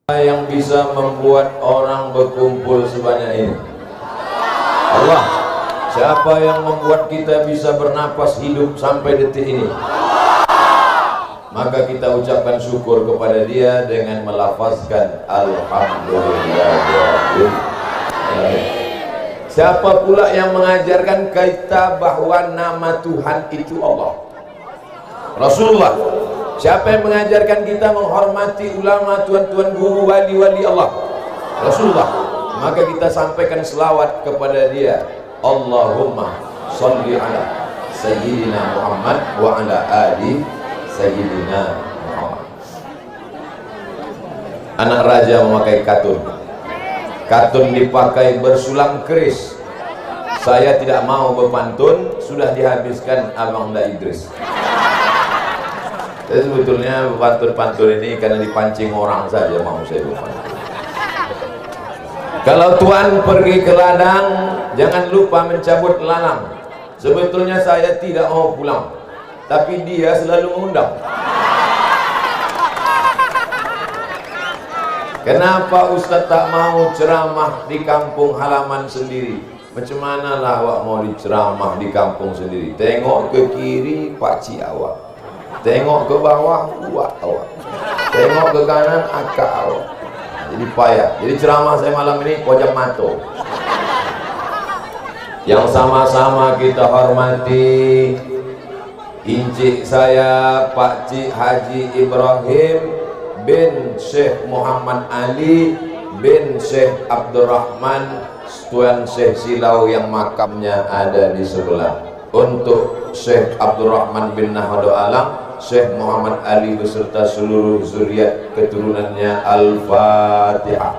Yang bisa membuat orang berkumpul sebanyak ini? Allah. Siapa yang membuat kita bisa bernapas hidup sampai detik ini? Maka kita ucapkan syukur kepada Dia dengan melafazkan Alhamdulillah. Siapa pula yang mengajarkan kita bahwa nama Tuhan itu Allah? Rasulullah. Siapa yang mengajarkan kita menghormati ulama, tuan-tuan guru, wali-wali Allah? Rasulullah. Maka kita sampaikan selawat kepada Dia. Allahumma salli ala Sayyidina Muhammad wa ala ali Sayyidina Muhammad. Anak raja memakai katun. Katun dipakai bersulam keris. Saya tidak mau berpantun, sudah dihabiskan Abang Da Idris. Jadi sebetulnya pantun-pantun ini karena dipancing orang saja mau saya berpantun. Kalau tuan pergi ke ladang, jangan lupa mencabut lalang. Sebetulnya saya tidak mau pulang, tapi dia selalu mengundang. Kenapa Ustaz tak mau ceramah di kampung halaman sendiri? Macam manalah awak mau diceramah di kampung sendiri? Tengok ke kiri, pakcik awak. Tengok ke bawah, buat awak. Tengok ke kanan, akak awak. Jadi payah. Jadi ceramah saya malam ini pojok mato. Yang sama-sama kita hormati Encik saya Pak Cik Haji Ibrahim bin Syekh Muhammad Ali bin Syekh Abdurrahman Tuan Syekh Silau yang makamnya ada di sebelah. Untuk Syekh Abdurrahman bin Nahdo Alam, Syekh Muhammad Ali beserta seluruh zuriat keturunannya. Al-Fatihah.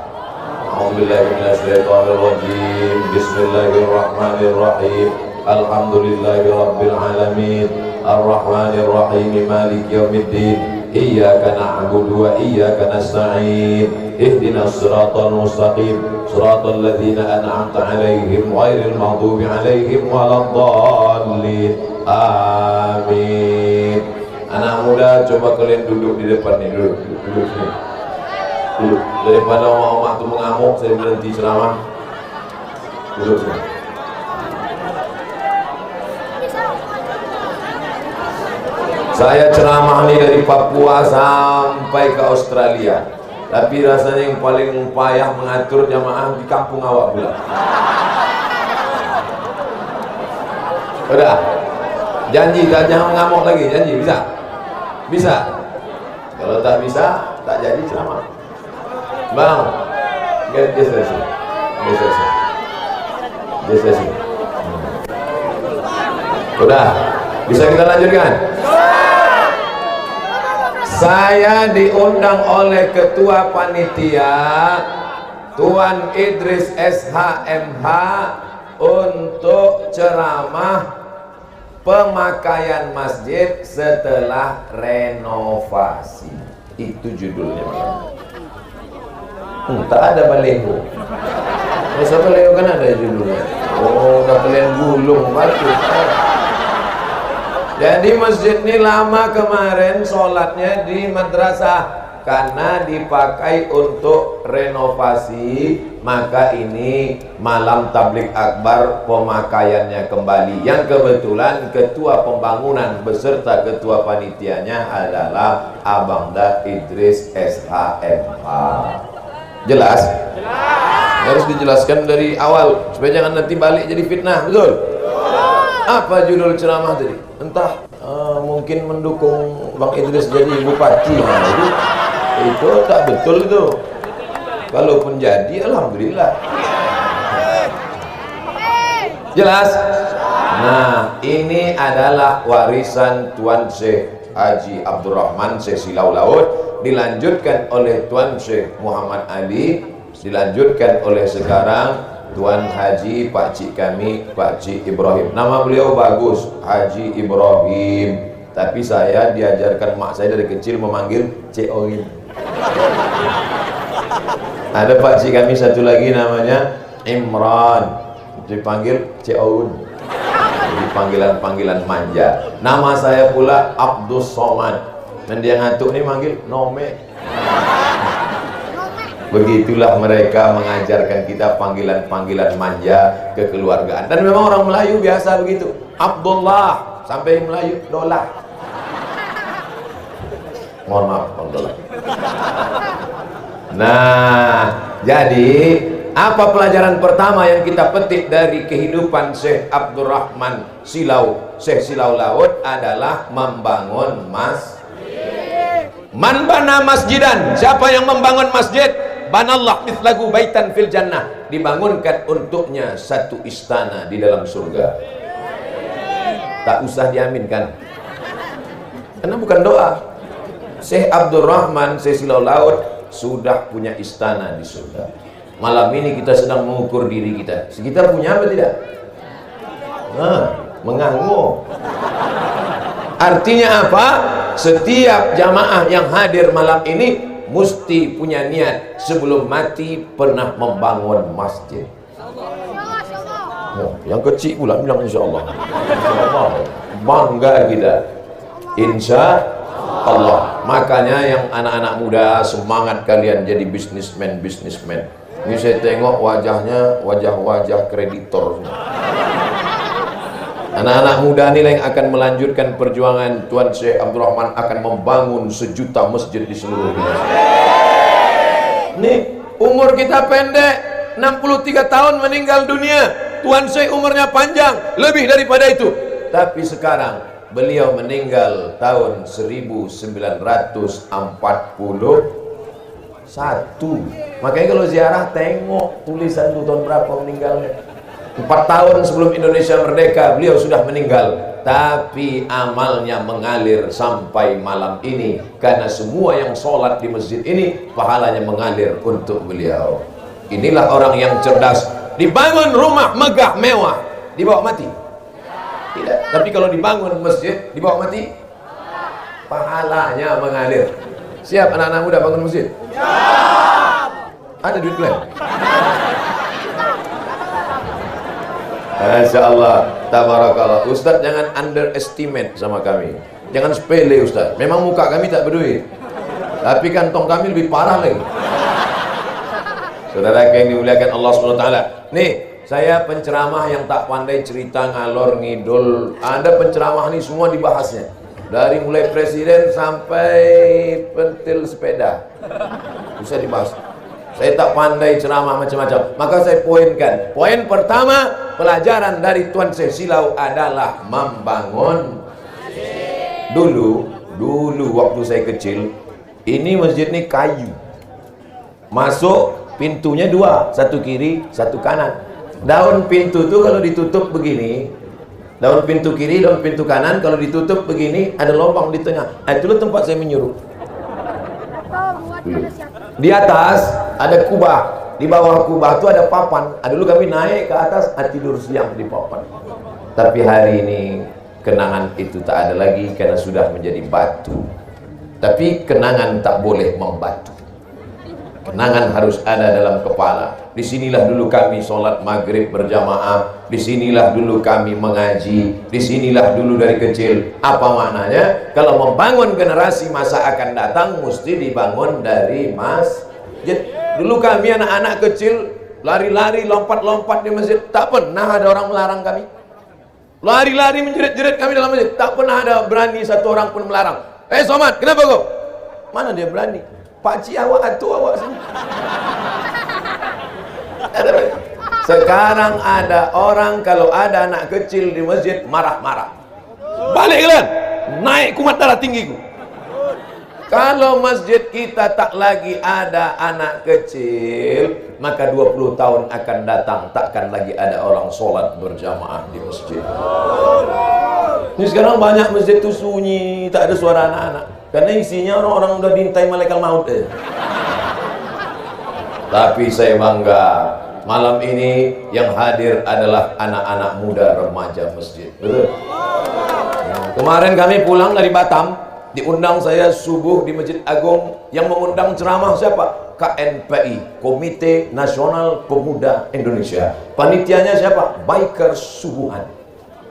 A'udzubillahiminasyaitonirrajim. Bismillahirrahmanirrahim. Alhamdulillahirabbil alamin. Ar-Rahmanirrahim. Maliki yaumiddin. Iyyaka na'budu wa iyyaka nasta'in. Ihdinas siratal mustaqim. Siratal ladzina an'amta 'alaihim ghairil maghdubi 'alaihim waladdallin. Amin. Anak muda, coba kalian duduk di depan nih, duduk sini. Duduk. Daripada omak-omak itu mengamuk, saya berhenti ceramah. Duduk sini. Saya ceramah nih dari Papua sampai ke Australia. Tapi rasanya yang paling payah mengatur jamaah di kampung awak pula. Udah. Janji tak jangan mengamuk lagi, janji bisa? Bisa? Kalau tak bisa, tak jadi ceramah. Bang, geser sini. Udah, bisa kita lanjutkan? Saya diundang oleh Ketua Panitia Tuan Idris SHMH untuk ceramah pemakaian masjid setelah renovasi. Itu judulnya. Tak ada baleho. Masa baleho kan ada judulnya. Oh, udah kalian gulung batu. Jadi masjid ini lama kemarin sholatnya di madrasah karena dipakai untuk renovasi. Maka ini malam tablik akbar pemakaiannya kembali, yang kebetulan ketua pembangunan beserta ketua panitianya adalah Abang Da Idris SHMH. Jelas? Harus dijelaskan dari awal supaya jangan nanti balik jadi fitnah. Betul? Apa judul ceramah tadi? Entah, mungkin mendukung Bang Idris jadi bupati. Itu tak betul itu. Kalaupun jadi, alhamdulillah. Jelas? Nah, ini adalah warisan Tuan Syekh Haji Abdurrahman Syekh Silau Laut, dilanjutkan oleh Tuan Syekh Muhammad Ali, dilanjutkan oleh sekarang Tuan Haji Pak Cik kami, Pak Cik Ibrahim. Nama beliau bagus, Haji Ibrahim. Tapi saya diajarkan mak saya dari kecil memanggil Cik Oin. Ada Pak Cik kami satu lagi namanya Imran, dipanggil Cik Oun. Jadi panggilan-panggilan manja. Nama saya pula Abdus Somad. Dan dia ngantuk nih manggil Nome. Begitulah mereka mengajarkan kita panggilan-panggilan manja kekeluargaan. Dan memang orang Melayu biasa begitu. Abdullah sampai Melayu dolar. Mohon maaf, Abdullah. Nah, jadi apa pelajaran pertama yang kita petik dari kehidupan Syekh Abdurrahman Silau, Syekh Silau Laut adalah membangun masjid. Man bana masjidan, siapa yang membangun masjid, banallah mithlahu baitan fil jannah, dibangunkan untuknya satu istana di dalam surga. Tak usah diaminkan, karena bukan doa. Syekh Abdurrahman Syekh Silau Laut sudah punya istana di surga. Malam ini kita sedang mengukur diri kita. Kita punya apa tidak? Mengangguk. Artinya apa? Setiap jamaah yang hadir malam ini mesti punya niat sebelum mati pernah membangun masjid. Yang kecil pula bilang insya Allah. Bangga kita. Insya Allah. Makanya yang anak-anak muda, semangat kalian jadi bisnismen. Ini saya tengok wajahnya wajah-wajah kreditor. Anak-anak muda ini yang akan melanjutkan perjuangan Tuan Syekh Abdurrahman, akan membangun 1 juta masjid di seluruh Indonesia. Nih, umur kita pendek, 63 tahun meninggal dunia. Tuan Syekh umurnya panjang, lebih daripada itu. Tapi sekarang beliau meninggal tahun 1941. Makanya kalau ziarah tengok tulisan itu tahun berapa meninggalnya. 4 tahun sebelum Indonesia merdeka beliau sudah meninggal, tapi amalnya mengalir sampai malam ini, karena semua yang sholat di masjid ini pahalanya mengalir untuk beliau. Inilah orang yang cerdas. Dibangun rumah megah mewah, dibawa mati? Tidak. Tapi kalau dibangun masjid dibawa mati, pahalanya mengalir. Siap anak-anak muda bangun masjid? Ada duit plan? Masya Allah, tabarakallah. Ustadz jangan underestimate sama kami, jangan sepele Ustadz. Memang muka kami tak berduit, tapi kantong kami lebih parah lagi. Saudara yang dimuliakan Allah SWT. Nih, saya penceramah yang tak pandai cerita ngalor ngidul. Ada penceramah nih semua dibahasnya, dari mulai presiden sampai pentil sepeda bisa dibahas. Saya tak pandai ceramah macam-macam, maka saya poinkan. Poin pertama, pelajaran dari Tuan Syekh Silau adalah membangun. Dulu waktu saya kecil, ini masjid ini kayu. Masuk pintunya 2, satu kiri, satu kanan. Daun pintu itu kalau ditutup begini, daun pintu kiri, daun pintu kanan, kalau ditutup begini ada lubang di tengah. Itulah tempat saya menyuruh. Di atas ada kubah, di bawah kubah itu ada papan. Dulu kami naik ke atas, tidur siang di papan. Tapi hari ini kenangan itu tak ada lagi karena sudah menjadi batu. Tapi kenangan tak boleh membatu. Kenangan harus ada dalam kepala. Disinilah dulu kami sholat maghrib berjamaah. Disinilah dulu kami mengaji. Disinilah dulu dari kecil. Apa maknanya? Kalau membangun generasi masa akan datang, mesti dibangun dari masjid. Dulu kami anak-anak kecil lari-lari, lompat-lompat di masjid. Tak pernah ada orang melarang kami. Lari-lari menjerit-jerit kami dalam masjid. Tak pernah ada berani satu orang pun melarang. Somad, kenapa kau? Mana dia berani? Pakcik awak atu awak sini. Sekarang ada orang kalau ada anak kecil di masjid marah-marah. Balik kalian, naik kumat darah tinggiku. Kalau masjid kita tak lagi ada anak kecil, maka 20 tahun akan datang takkan lagi ada orang sholat berjamaah di masjid. Ini sekarang banyak masjid itu sunyi, tak ada suara anak-anak. Karena isinya orang-orang udah diintai malaikat maut. Tapi saya bangga, malam ini yang hadir adalah anak-anak muda remaja masjid. Kemarin kami pulang dari Batam, diundang saya subuh di Masjid Agung. Yang mengundang ceramah siapa? KNPI, Komite Nasional Pemuda Indonesia. Panitianya siapa? Bikers subuhan.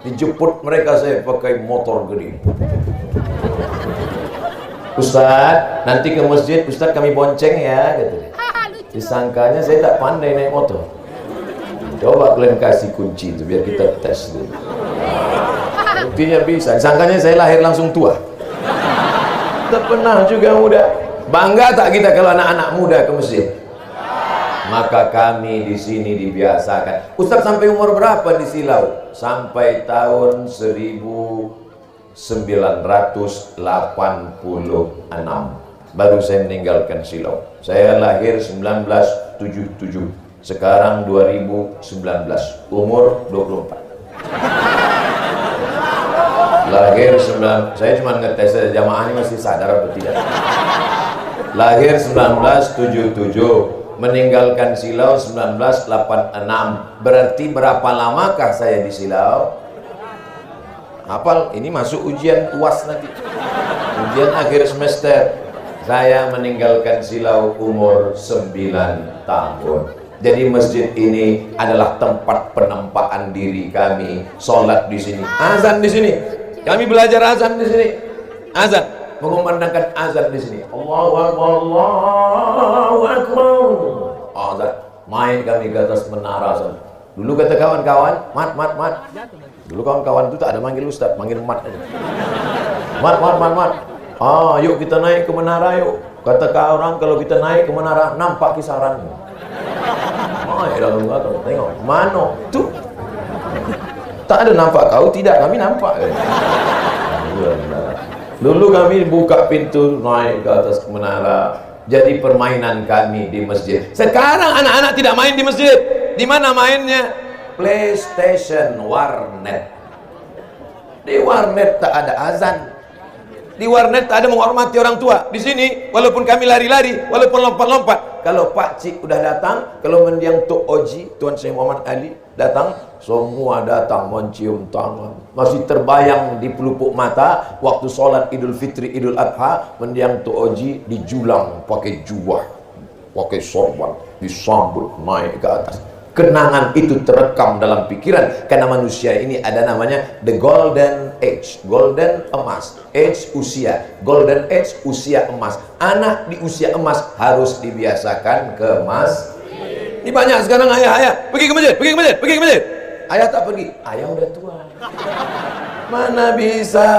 Dijemput mereka saya pakai motor gede. Ustadz, nanti ke masjid, Ustadz kami bonceng ya, gitu. Disangkanya saya tak pandai naik motor. Coba kalian kasih kunci itu biar kita tes dulu. Buktinya bisa. Disangkanya saya lahir langsung tua. Tak pernah juga muda. Bangga tak kita kalau anak-anak muda ke masjid? Maka kami di sini dibiasakan. Ustaz sampai umur berapa di Silau? Sampai tahun 1986 baru saya meninggalkan Silau. Saya lahir 1977. Sekarang 2019. Umur 24. Lahir 9, saya cuma ngetes saja jamaah ini masih sadar atau tidak. Lahir 1977, meninggalkan Silau 1986. Berarti berapa lamakah saya di Silau? Hafal, ini masuk ujian UAS nanti. Ujian akhir semester. Saya meninggalkan Silau umur 9 tahun. Jadi masjid ini adalah tempat penempaan diri kami. Sholat di sini, azan di sini. Kami belajar azan di sini. Azan, mengumandangkan azan di sini. Allahu Akbar, Allahu Akbar. Azan, main kami ke atas menara azan. Dulu kata kawan-kawan, mat. Dulu kawan-kawan itu tak ada manggil ustaz, manggil mat aja. Mat. Yuk kita naik ke menara yuk. Kata orang kalau kita naik ke menara nampak kisaranmu. Tengok, mana tuh? Tak ada nampak kau, tidak, kami nampak. Dulu kami buka pintu naik ke atas menara. Jadi permainan kami di masjid. Sekarang anak-anak tidak main di masjid. Di mana mainnya? PlayStation, warnet. Di warnet tak ada azan. Di warnet tak ada menghormati orang tua. Di sini, walaupun kami lari-lari, walaupun lompat-lompat, kalau Pak Cik udah datang, kalau mendiang Tok Oji, Tuan Syekh Muhammad Ali datang, semua datang mencium tangan. Masih terbayang di pelupuk mata waktu sholat Idul Fitri, Idul Adha, mendiang Tok Oji dijulang pakai jubah, pakai sorban, disambut naik ke atas. Kenangan itu terekam dalam pikiran karena manusia ini ada namanya the golden age, golden emas, age usia, golden age usia emas. Anak di usia emas harus dibiasakan ke masjid. Ini banyak sekarang ayah pergi ke masjid. Ayah tak pergi, ayah udah tua. Mana bisa?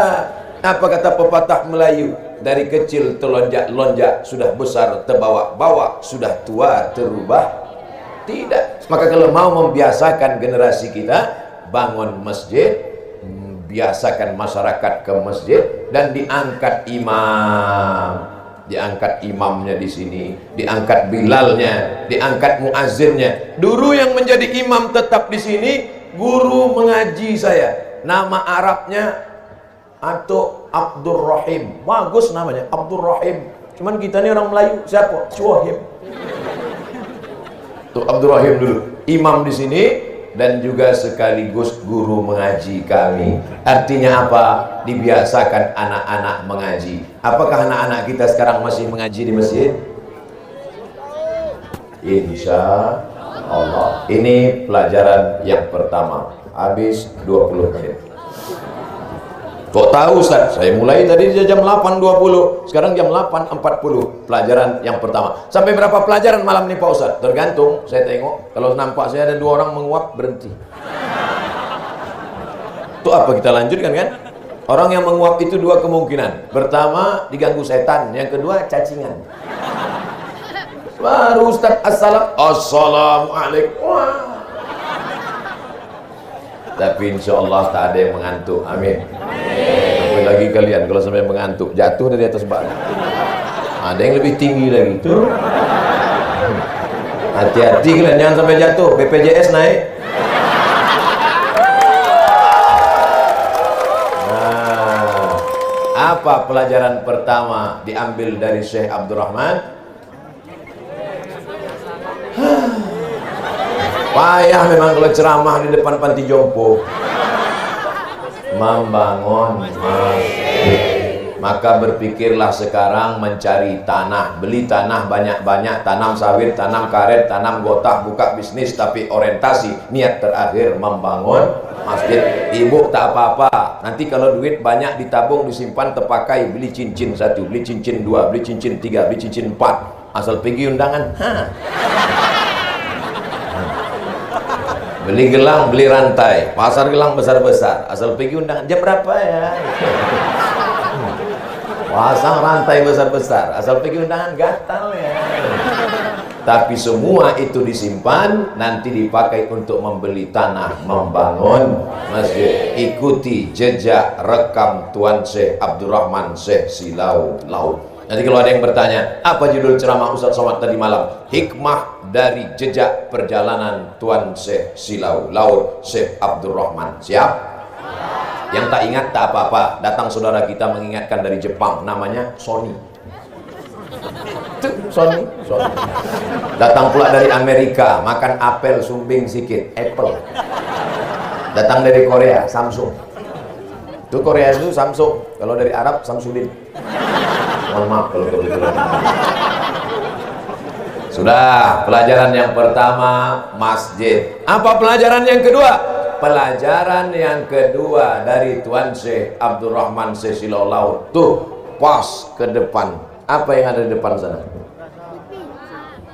Apa kata pepatah Melayu? Dari kecil terlonjak-lonjak, sudah besar terbawa-bawa, sudah tua terubah. Tidak. Maka kalau mau membiasakan generasi kita bangun masjid, biasakan masyarakat ke masjid, dan diangkat imam, diangkat imamnya di sini, diangkat bilalnya, diangkat muazzinnya. Dulu yang menjadi imam tetap di sini guru mengaji saya, nama Arabnya atau Abdurrahim, bagus namanya Abdurrahim. Cuman kita ini orang Melayu, siapa? Cuahim. Tuh Abdurrahim dulu imam di sini dan juga sekaligus guru mengaji kami. Artinya apa? Dibiasakan anak-anak mengaji. Apakah anak-anak kita sekarang masih mengaji di masjid? Insya Allah. Ini pelajaran yang pertama. Habis 20 menit. Kok tahu Ustaz? Saya mulai tadi jam 8.20, sekarang jam 8.40. Pelajaran yang pertama. Sampai berapa pelajaran malam ini Pak Ustaz? Tergantung, saya tengok. Kalau nampak saya ada 2 orang menguap, berhenti. Itu apa kita lanjutkan kan? Orang yang menguap itu 2 kemungkinan. Pertama, diganggu setan. Yang kedua, cacingan. Baru Ustaz Assalamualaikum. Tapi insya Allah tak ada yang mengantuk. Amin. Sampai lagi kalian kalau sampai mengantuk, jatuh dari atas bak. Ada yang lebih tinggi lagi tuh. Hati-hati kalian jangan sampai jatuh. BPJS naik. Nah, apa pelajaran pertama diambil dari Syekh Abdurrahman? Payah memang kalau ceramah di depan panti jompo. Membangun masjid. Maka berpikirlah sekarang mencari tanah, beli tanah banyak-banyak, tanam sawit, tanam karet, tanam gotah, buka bisnis, tapi orientasi niat terakhir membangun masjid. Ibu tak apa-apa, nanti kalau duit banyak ditabung, disimpan, terpakai, beli cincin 1, beli cincin 2, beli cincin 3, beli cincin 4. asal pergi undangan. Beli gelang, beli rantai, pasar gelang besar-besar, asal pergi undangan. Jam berapa ya? Pasang rantai besar-besar, asal pergi undangan, gatal ya. Tapi semua itu disimpan, nanti dipakai untuk membeli tanah, membangun masjid. Ikuti jejak rekam Tuan Syekh Abdurrahman Syekh Silau Laut. Nanti kalau ada yang bertanya, apa judul ceramah Ustaz Somad tadi malam? Hikmah dari jejak perjalanan Tuan Syekh Silau Laut Syekh Abdurrahman. Siap? Yang tak ingat tak apa-apa, datang saudara kita mengingatkan dari Jepang, namanya Sony. Sony. Datang pula dari Amerika, makan apel sumbing sikit, Apple. Datang dari Korea, Samsung. Itu Korea itu Samsung, kalau dari Arab Samsudin. Mohon maaf kalau kebetulan. Sudah, pelajaran yang pertama masjid. Apa pelajaran yang kedua? Pelajaran yang kedua dari Tuan Syekh Abdurrahman Syekh Silau Laut. Tuh, pas ke depan. Apa yang ada di depan sana?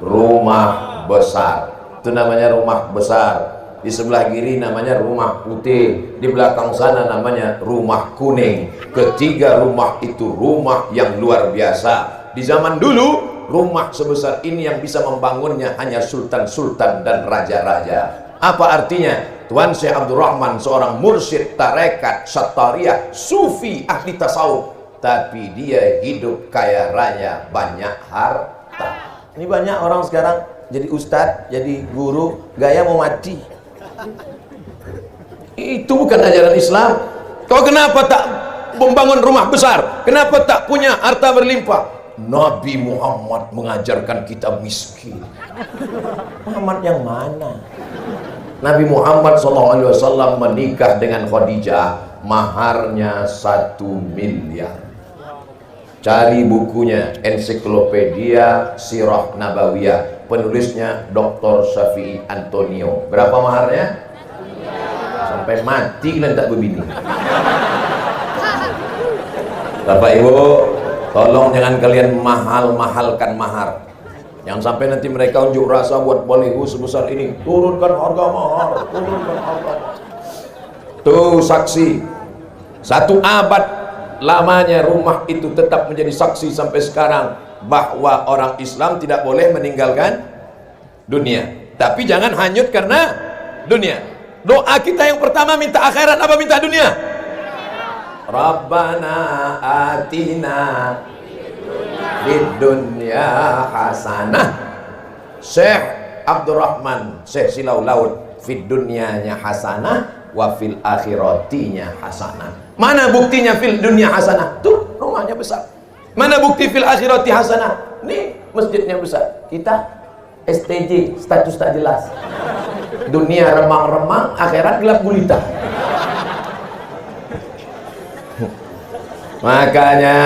Rumah besar. Itu namanya rumah besar. Di sebelah kiri namanya rumah putih, di belakang sana namanya rumah kuning. Ketiga rumah itu rumah yang luar biasa. Di zaman dulu, rumah sebesar ini yang bisa membangunnya hanya sultan-sultan dan raja-raja. Apa artinya? Tuan Syekh Abdurrahman seorang mursyid tarekat Sattariyah, sufi ahli tasawuf, tapi dia hidup kaya raya, banyak harta. Ini banyak orang sekarang jadi ustadz, jadi guru, gaya mau mati. Itu bukan ajaran Islam. Kau kenapa tak membangun rumah besar? Kenapa tak punya harta berlimpah? Nabi Muhammad mengajarkan kita miskin. Muhammad yang mana? Nabi Muhammad SAW menikah dengan Khadijah, maharnya 1 miliar. Cari bukunya, ensiklopedia Sirah Nabawiyah, penulisnya Dr. Syafi'i Antonio. Berapa maharnya? Sampai mati kalian tak berbini. Bapak Ibu, tolong jangan kalian mahal-mahalkan mahar. Yang sampai nanti mereka unjuk rasa buat balihu sebesar ini, turunkan harga mahar, turunkan harga. Tuh saksi, 1 abad lamanya rumah itu tetap menjadi saksi sampai sekarang bahwa orang Islam tidak boleh meninggalkan dunia. Tapi jangan hanyut karena dunia. Doa kita yang pertama minta akhirat apa minta dunia? Rabbana atina fid dunya hasanah. Syekh Abdurrahman Syekh Silau Laut, fid dunyanya hasanah wa fil akhiratinya hasanah. Mana buktinya fil dunya hasanah? Tuh rumahnya besar. Mana bukti fil akhirati hasanah? Nih masjidnya besar. Kita STJ, status tak jelas. Dunia remang-remang, akhirat gelap gulita. Makanya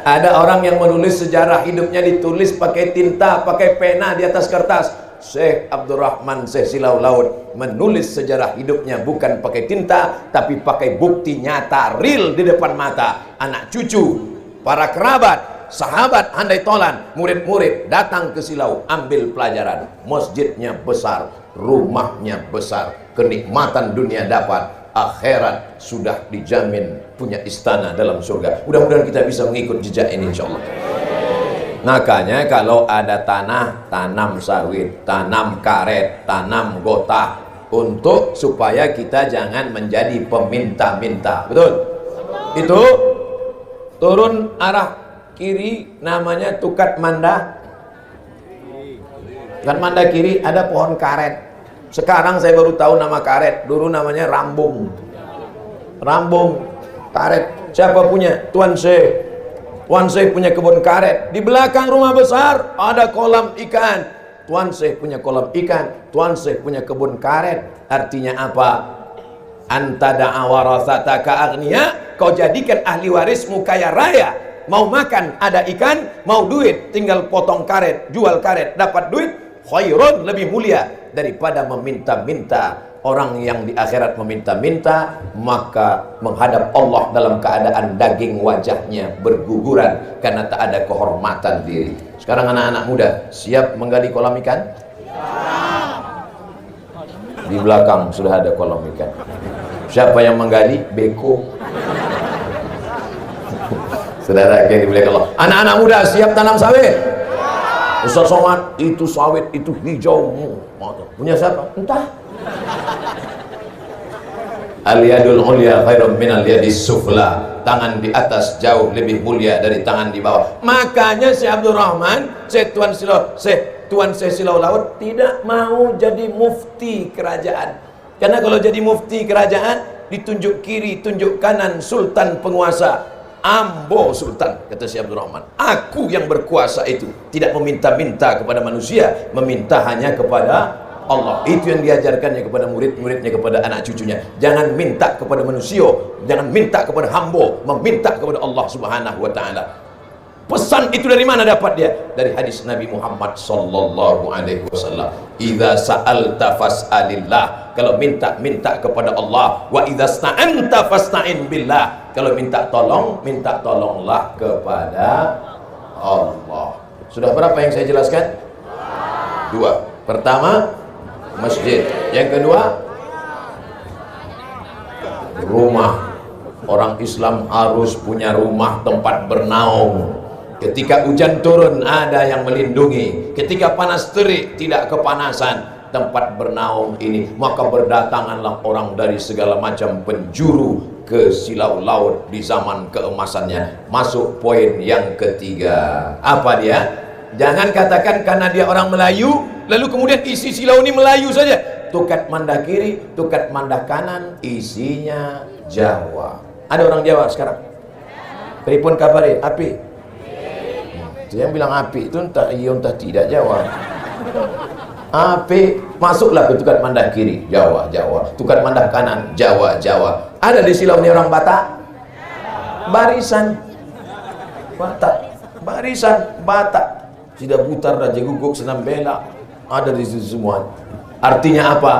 ada orang yang menulis sejarah hidupnya ditulis pakai tinta, pakai pena di atas kertas. Syekh Abdurrahman Syekh Silau Laut menulis sejarah hidupnya bukan pakai tinta, tapi pakai bukti nyata, real di depan mata. Anak cucu, para kerabat, sahabat handai tolan, murid-murid datang ke Silau, ambil pelajaran. Masjidnya besar, rumahnya besar, kenikmatan dunia dapat, akhirat sudah dijamin punya istana dalam surga. Mudah-mudahan kita bisa mengikut jejak ini insyaallah. Makanya kalau ada tanah, tanam sawit, tanam karet, tanam gotah, untuk supaya kita jangan menjadi peminta-minta. Betul? Itu turun arah kiri namanya Tukat Manda. Tukat Manda kiri ada pohon karet. Sekarang saya baru tahu nama karet. Dulu namanya rambung. Rambung, karet. Siapa punya? Tuan Syekh. Tuan Syekh punya kebun karet. Di belakang rumah besar ada kolam ikan. Tuan Syekh punya kolam ikan. Tuan Syekh punya kebun karet. Artinya apa? Anta da'a warasataka aghnia. Kau jadikan ahli warismu kaya raya. Mau makan ada ikan, mau duit tinggal potong karet, jual karet dapat duit. Khairun, lebih mulia daripada meminta-minta orang yang di akhirat meminta-minta, maka menghadap Allah dalam keadaan daging wajahnya berguguran karena tak ada kehormatan diri. Sekarang anak-anak muda siap menggali kolam ikan? Di belakang sudah ada kolam ikan. Siapa yang menggali? Beko. Saudara yang dimuliakan Allah, anak-anak muda siap tanam sawit? Ustaz Somad, itu sawit itu hijau. Punya siapa? Entah. Al-yadul ulya khairum minal yadis sufla. Tangan di atas jauh lebih mulia dari tangan di bawah. Makanya si Abdul Rahman, Tuan Silau Laut tidak mau jadi mufti kerajaan. Karena kalau jadi mufti kerajaan, ditunjuk kiri, tunjuk kanan sultan penguasa. Ambo sultan, kata si Abdul Rahman, aku yang berkuasa itu tidak meminta-minta kepada manusia, meminta hanya kepada Allah. Itu yang diajarkannya kepada murid-muridnya, kepada anak cucunya. Jangan minta kepada manusia, jangan minta kepada hamba, meminta kepada Allah Subhanahu wa taala. Pesan itu dari mana dapat dia? Dari hadis Nabi Muhammad sallallahu alaihi wasallam. Idza sa'alta fas'alillah. Kalau minta kepada Allah. Wa idza sta'anta fasta'in billah. Kalau minta tolonglah kepada Allah. Sudah berapa yang saya jelaskan? Dua. Pertama, masjid. Yang kedua, rumah. Orang Islam harus punya rumah tempat bernaung. Ketika hujan turun ada yang melindungi. Ketika panas terik tidak kepanasan. Tempat bernaung ini, maka berdatanganlah orang dari segala macam penjuru ke silau laut di zaman keemasannya. Masuk poin yang ketiga. Apa dia? Jangan katakan karena dia orang Melayu lalu kemudian isi silau ini Melayu saja. Tukat mandah kiri, tukat mandah kanan, isinya Jawa. Ada orang Jawa sekarang? Pripun kabare? Api? Yang bilang api itu entah iya entah tidak Jawa. Api, masuklah ke tukat mandah kiri, Jawa. Tukat mandah kanan, Jawa. Ada di silau ini orang Batak? Barisan Batak. Sida Butar, Raja Guguk, Senam Bela, ada di situ semua. Artinya apa?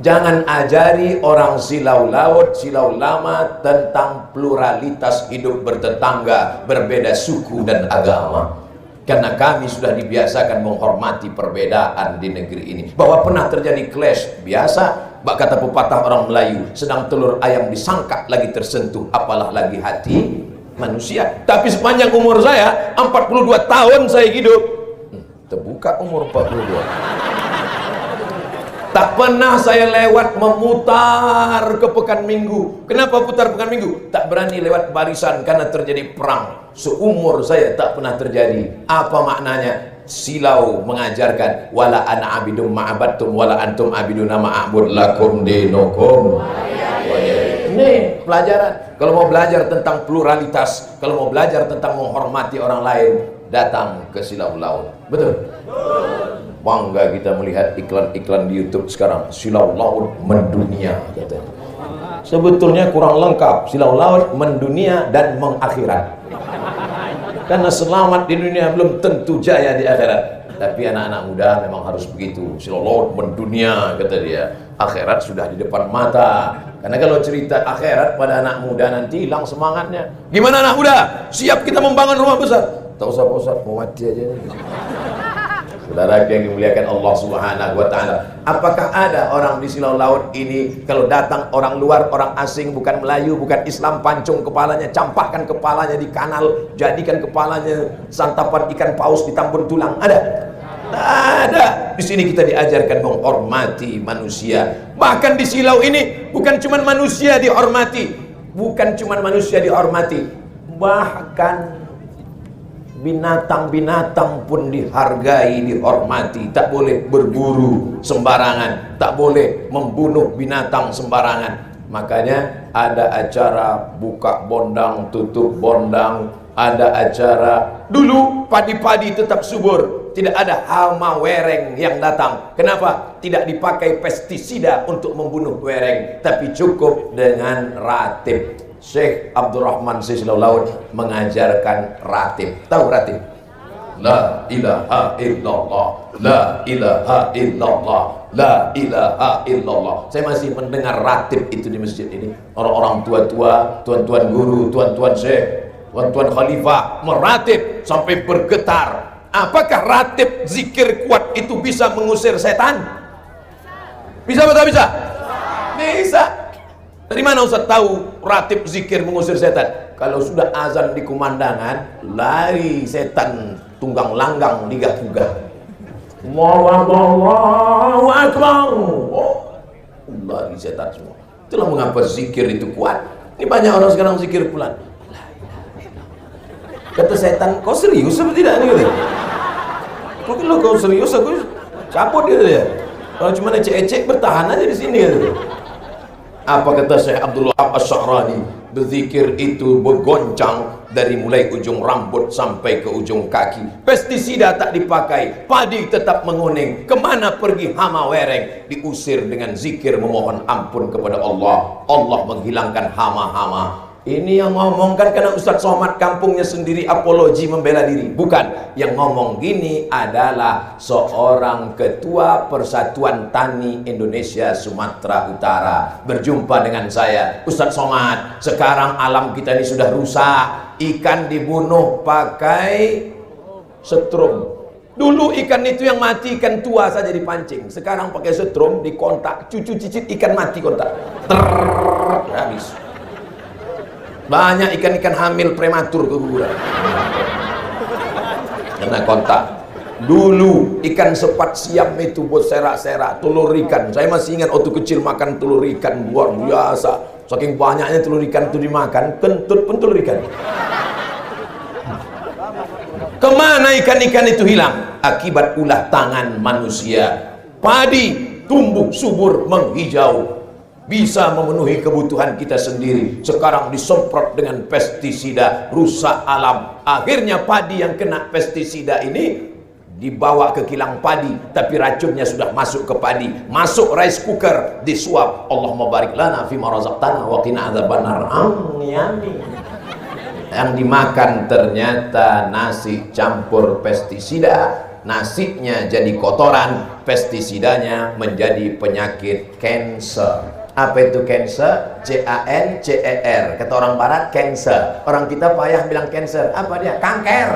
Jangan ajari orang silau laut, silau lama tentang pluralitas hidup bertetangga, berbeda suku dan agama. Karena kami sudah dibiasakan menghormati perbedaan di negeri ini. Bahwa pernah terjadi clash, biasa. Bak kata pepatah orang Melayu, sedang telur ayam disangka lagi tersentuh, apalah lagi hati manusia. Tapi sepanjang umur saya, 42 tahun saya hidup, terbuka umur 42. Tak pernah saya lewat memutar ke Pekan Minggu. Kenapa putar Pekan Minggu? Tak berani lewat barisan karena terjadi perang. Seumur saya tak pernah terjadi. Apa maknanya? Silau mengajarkan wala ana abidum ma'abattum wala antum abiduna ma'abud lakum dinukum. Ini pelajaran. Kalau mau belajar tentang pluralitas, kalau mau belajar tentang menghormati orang lain, datang ke Silau Laut. Betul? Bangga kita melihat iklan-iklan di YouTube sekarang. Silau Laut mendunia katanya. Sebetulnya kurang lengkap. Silau Laut mendunia dan mengakhirat. Karena selamat di dunia belum tentu jaya di akhirat. Tapi anak-anak muda memang harus begitu. Silau Laut mendunia kata dia. Akhirat sudah di depan mata. Karena kalau cerita akhirat pada anak muda nanti hilang semangatnya. Gimana anak muda? Siap kita membangun rumah besar? Tak usah Pak Ustaz, mau mati aja. Saudara yang dimuliakan Allah Subhanahu wa taala, apakah ada orang di Silau Laut ini kalau datang orang luar, orang asing, bukan Melayu, bukan Islam, pancung kepalanya, campakkan kepalanya di kanal, jadikan kepalanya santapan ikan paus ditambur tulang? Ada? Ada. Di sini kita diajarkan menghormati manusia. Bahkan di Silau ini bukan cuma manusia dihormati, bahkan binatang-binatang pun dihargai, dihormati. Tak boleh berburu sembarangan, tak boleh membunuh binatang sembarangan. Makanya ada acara buka bondang, tutup bondang, ada acara. Dulu padi-padi tetap subur, tidak ada hama wereng yang datang. Kenapa? Tidak dipakai pestisida untuk membunuh wereng, tapi cukup dengan ratib. Syekh Abdul Rahman Silau Laut mengajarkan ratib. Tahu ratib? La ilaha illallah, la ilaha illallah, la ilaha illallah. Saya masih mendengar ratib itu di masjid ini. Orang-orang tua-tua, tuan-tuan guru, tuan-tuan syekh, tuan-tuan khalifah meratib sampai bergetar. Apakah ratib zikir kuat itu bisa mengusir setan? Bisa atau tidak bisa? Bisa. Dari mana Ustaz tahu ratib zikir mengusir setan? Kalau sudah azan di kumandangan, lari setan tunggang langgang digah-gugah. Allahu Akbar. Oh, lari setan semua. Itulah mengapa zikir itu kuat. Ini banyak orang sekarang zikir pulang. Kata setan, kau serius apa tidak nih? Mungkin lo kau serius, aku cabut gitu ya. Kalau cuma ecek-ecek bertahan aja di sini gitu. Apa kata Syekh Abdul Wahab Asy-Sya'rani? Berzikir itu bergoncang dari mulai ujung rambut sampai ke ujung kaki. Pestisida tak dipakai, padi tetap menguning. Kemana pergi hama wereng? Diusir dengan zikir memohon ampun kepada Allah. Allah menghilangkan hama-hama. Ini yang ngomong kan karena Ustadz Somad kampungnya sendiri apologi membela diri. Bukan, yang ngomong gini adalah seorang ketua Persatuan Tani Indonesia Sumatera Utara. Berjumpa dengan saya, Ustadz Somad, sekarang alam kita ini sudah rusak. Ikan dibunuh pakai setrum. Dulu ikan itu yang mati ikan tua saja dipancing. Sekarang pakai setrum, dikontak, cucu cicit ikan mati kontak. Habis. Banyak ikan-ikan hamil prematur keguguran karena kontak. Dulu ikan sepat siam itu buat serak-serak, telur ikan. Saya masih ingat waktu kecil makan telur ikan luar biasa. Saking banyaknya telur ikan itu dimakan, kentut pun telur ikan. Kemana ikan-ikan itu hilang? Akibat ulah tangan manusia. Padi tumbuh subur menghijau, bisa memenuhi kebutuhan kita sendiri. Sekarang disemprot dengan pestisida, rusak alam. Akhirnya padi yang kena pestisida ini dibawa ke kilang padi, tapi racunnya sudah masuk ke padi, masuk rice cooker, disuap. Allahumma barik lana fima razaqtana wa qina adzabannar. Yang dimakan ternyata nasi campur pestisida. Nasinya jadi kotoran, pestisidanya menjadi penyakit cancer. Apa itu cancer? C-A-N-C-E-R. Kata orang barat cancer. Orang kita payah bilang cancer. Apa dia? Kanker.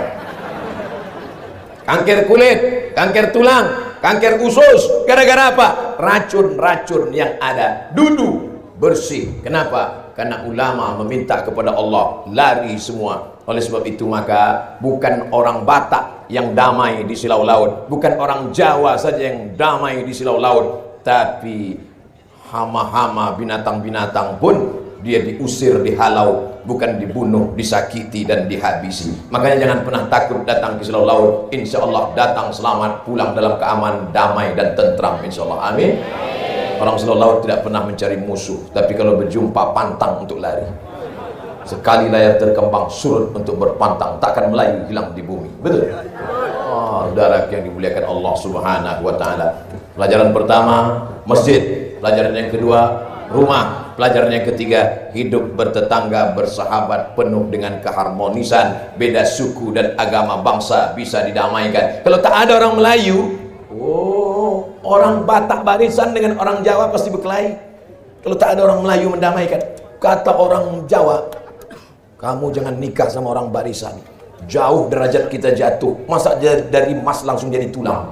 Kanker kulit, kanker tulang, kanker usus. Gara-gara apa? Racun-racun yang ada. Dulu bersih. Kenapa? Karena ulama meminta kepada Allah, lari semua. Oleh sebab itu maka bukan orang Batak yang damai di silau laut, bukan orang Jawa saja yang damai di silau laut, tapi hama-hama, binatang-binatang pun dia diusir, dihalau, bukan dibunuh, disakiti dan dihabisi. Makanya jangan pernah takut datang ke silau laut. Insya Allah datang selamat, pulang dalam keamanan, damai dan tentram. Insya Allah, amin. Orang silau laut tidak pernah mencari musuh, tapi kalau berjumpa pantang untuk lari. Sekali layar terkembang surut untuk berpantang, takkan melayu hilang di bumi. Betul? Oh, saudara yang dimuliakan Allah Subhanahu wa taala. Pelajaran pertama, masjid. Pelajaran yang kedua, rumah. Pelajaran yang ketiga, hidup bertetangga, bersahabat, penuh dengan keharmonisan. Beda suku dan agama bangsa bisa didamaikan. Kalau tak ada orang Melayu, orang Batak barisan dengan orang Jawa pasti berkelahi. Kalau tak ada orang Melayu mendamaikan. Kata orang Jawa, kamu jangan nikah sama orang barisan, jauh derajat kita jatuh. Masa dari emas langsung jadi tulang?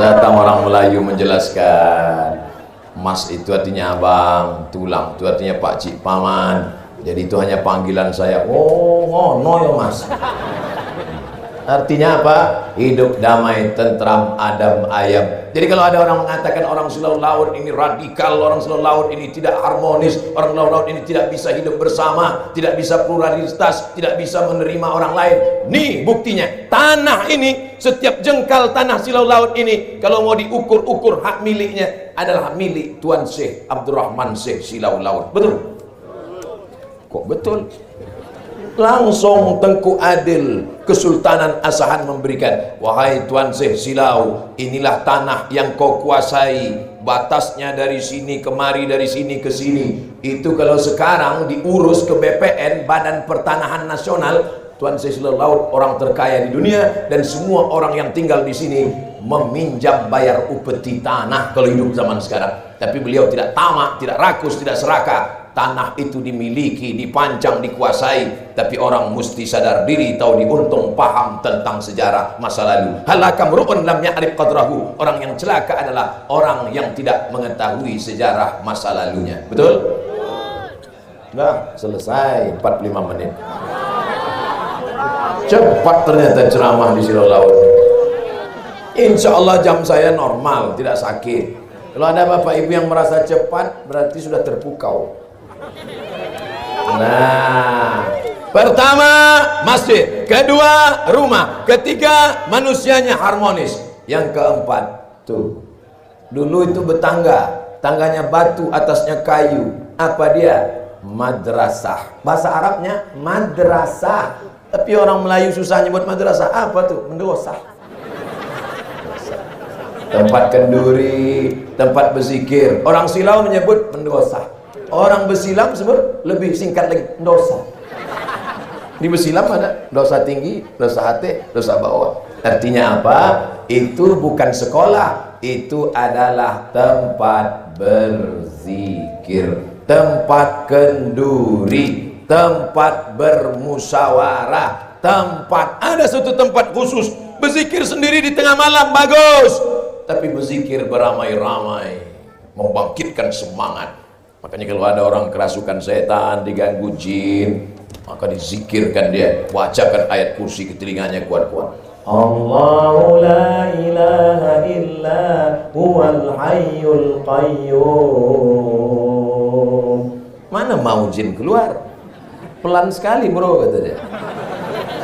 Datang orang Melayu menjelaskan, emas itu artinya abang, tulang itu artinya pak cik paman. Jadi itu hanya panggilan saya. Oh, ngono ya mas. Artinya apa? Hidup damai, tentram, adem, ayem. Jadi kalau ada orang mengatakan orang silau laut ini radikal, orang silau laut ini tidak harmonis, orang silau laut ini tidak bisa hidup bersama, tidak bisa pluralitas, tidak bisa menerima orang lain. Nih buktinya, tanah ini, setiap jengkal tanah silau laut ini, kalau mau diukur-ukur hak miliknya adalah milik Tuan Syekh Abdurrahman Syekh Silau Laut. Betul? Kok betul? Langsung Tengku Adil Kesultanan Asahan memberikan, wahai Tuan Syekh Silau, inilah tanah yang kau kuasai, batasnya dari sini kemari, dari sini ke sini. Itu kalau sekarang diurus ke BPN, Badan Pertanahan Nasional, Tuan Sri Laut orang terkaya di dunia, dan semua orang yang tinggal di sini meminjam bayar upeti tanah kalau hidup zaman sekarang. Tapi beliau tidak tamak, tidak rakus, tidak serakah. Tanah itu dimiliki, dipancang, dikuasai. Tapi orang mesti sadar diri, tahu diuntung, paham tentang sejarah masa lalu. Halakam ru'un lam ya'rif qadrahu. Orang yang celaka adalah orang yang tidak mengetahui sejarah masa lalunya. Betul? Nah, selesai 45 menit. Cepat ternyata ceramah di Siro Laut. Insya Allah jam saya normal, tidak sakit. Kalau ada bapak ibu yang merasa cepat, berarti sudah terpukau. Nah, pertama masjid, kedua rumah, ketiga manusianya harmonis, yang keempat tuh, dulu itu bertangga, tangganya batu, atasnya kayu. Apa dia? Madrasah. Bahasa Arabnya madrasah. Tapi orang Melayu susah nyebut madrasah. Apa tuh? Mendosah. Tempat kenduri, tempat berzikir. Orang Silau menyebut mendosah. Orang Besilam sebut lebih singkat lagi, dosa. Di Besilam ada dosa tinggi, dosa hati, dosa bawah. Artinya apa? Itu bukan sekolah, itu adalah tempat berzikir, tempat kenduri, tempat bermusyawarah, tempat, ada suatu tempat khusus berzikir sendiri di tengah malam, bagus. Tapi berzikir beramai-ramai membangkitkan semangat. Makanya kalau ada orang kerasukan setan, diganggu jin, maka dizikirkan dia, bacakan ayat kursi ke telinganya kuat-kuat. Allahu la ilaha illa huwal hayyul qayyum. Mana mau jin keluar? Pelan sekali bro, kata dia.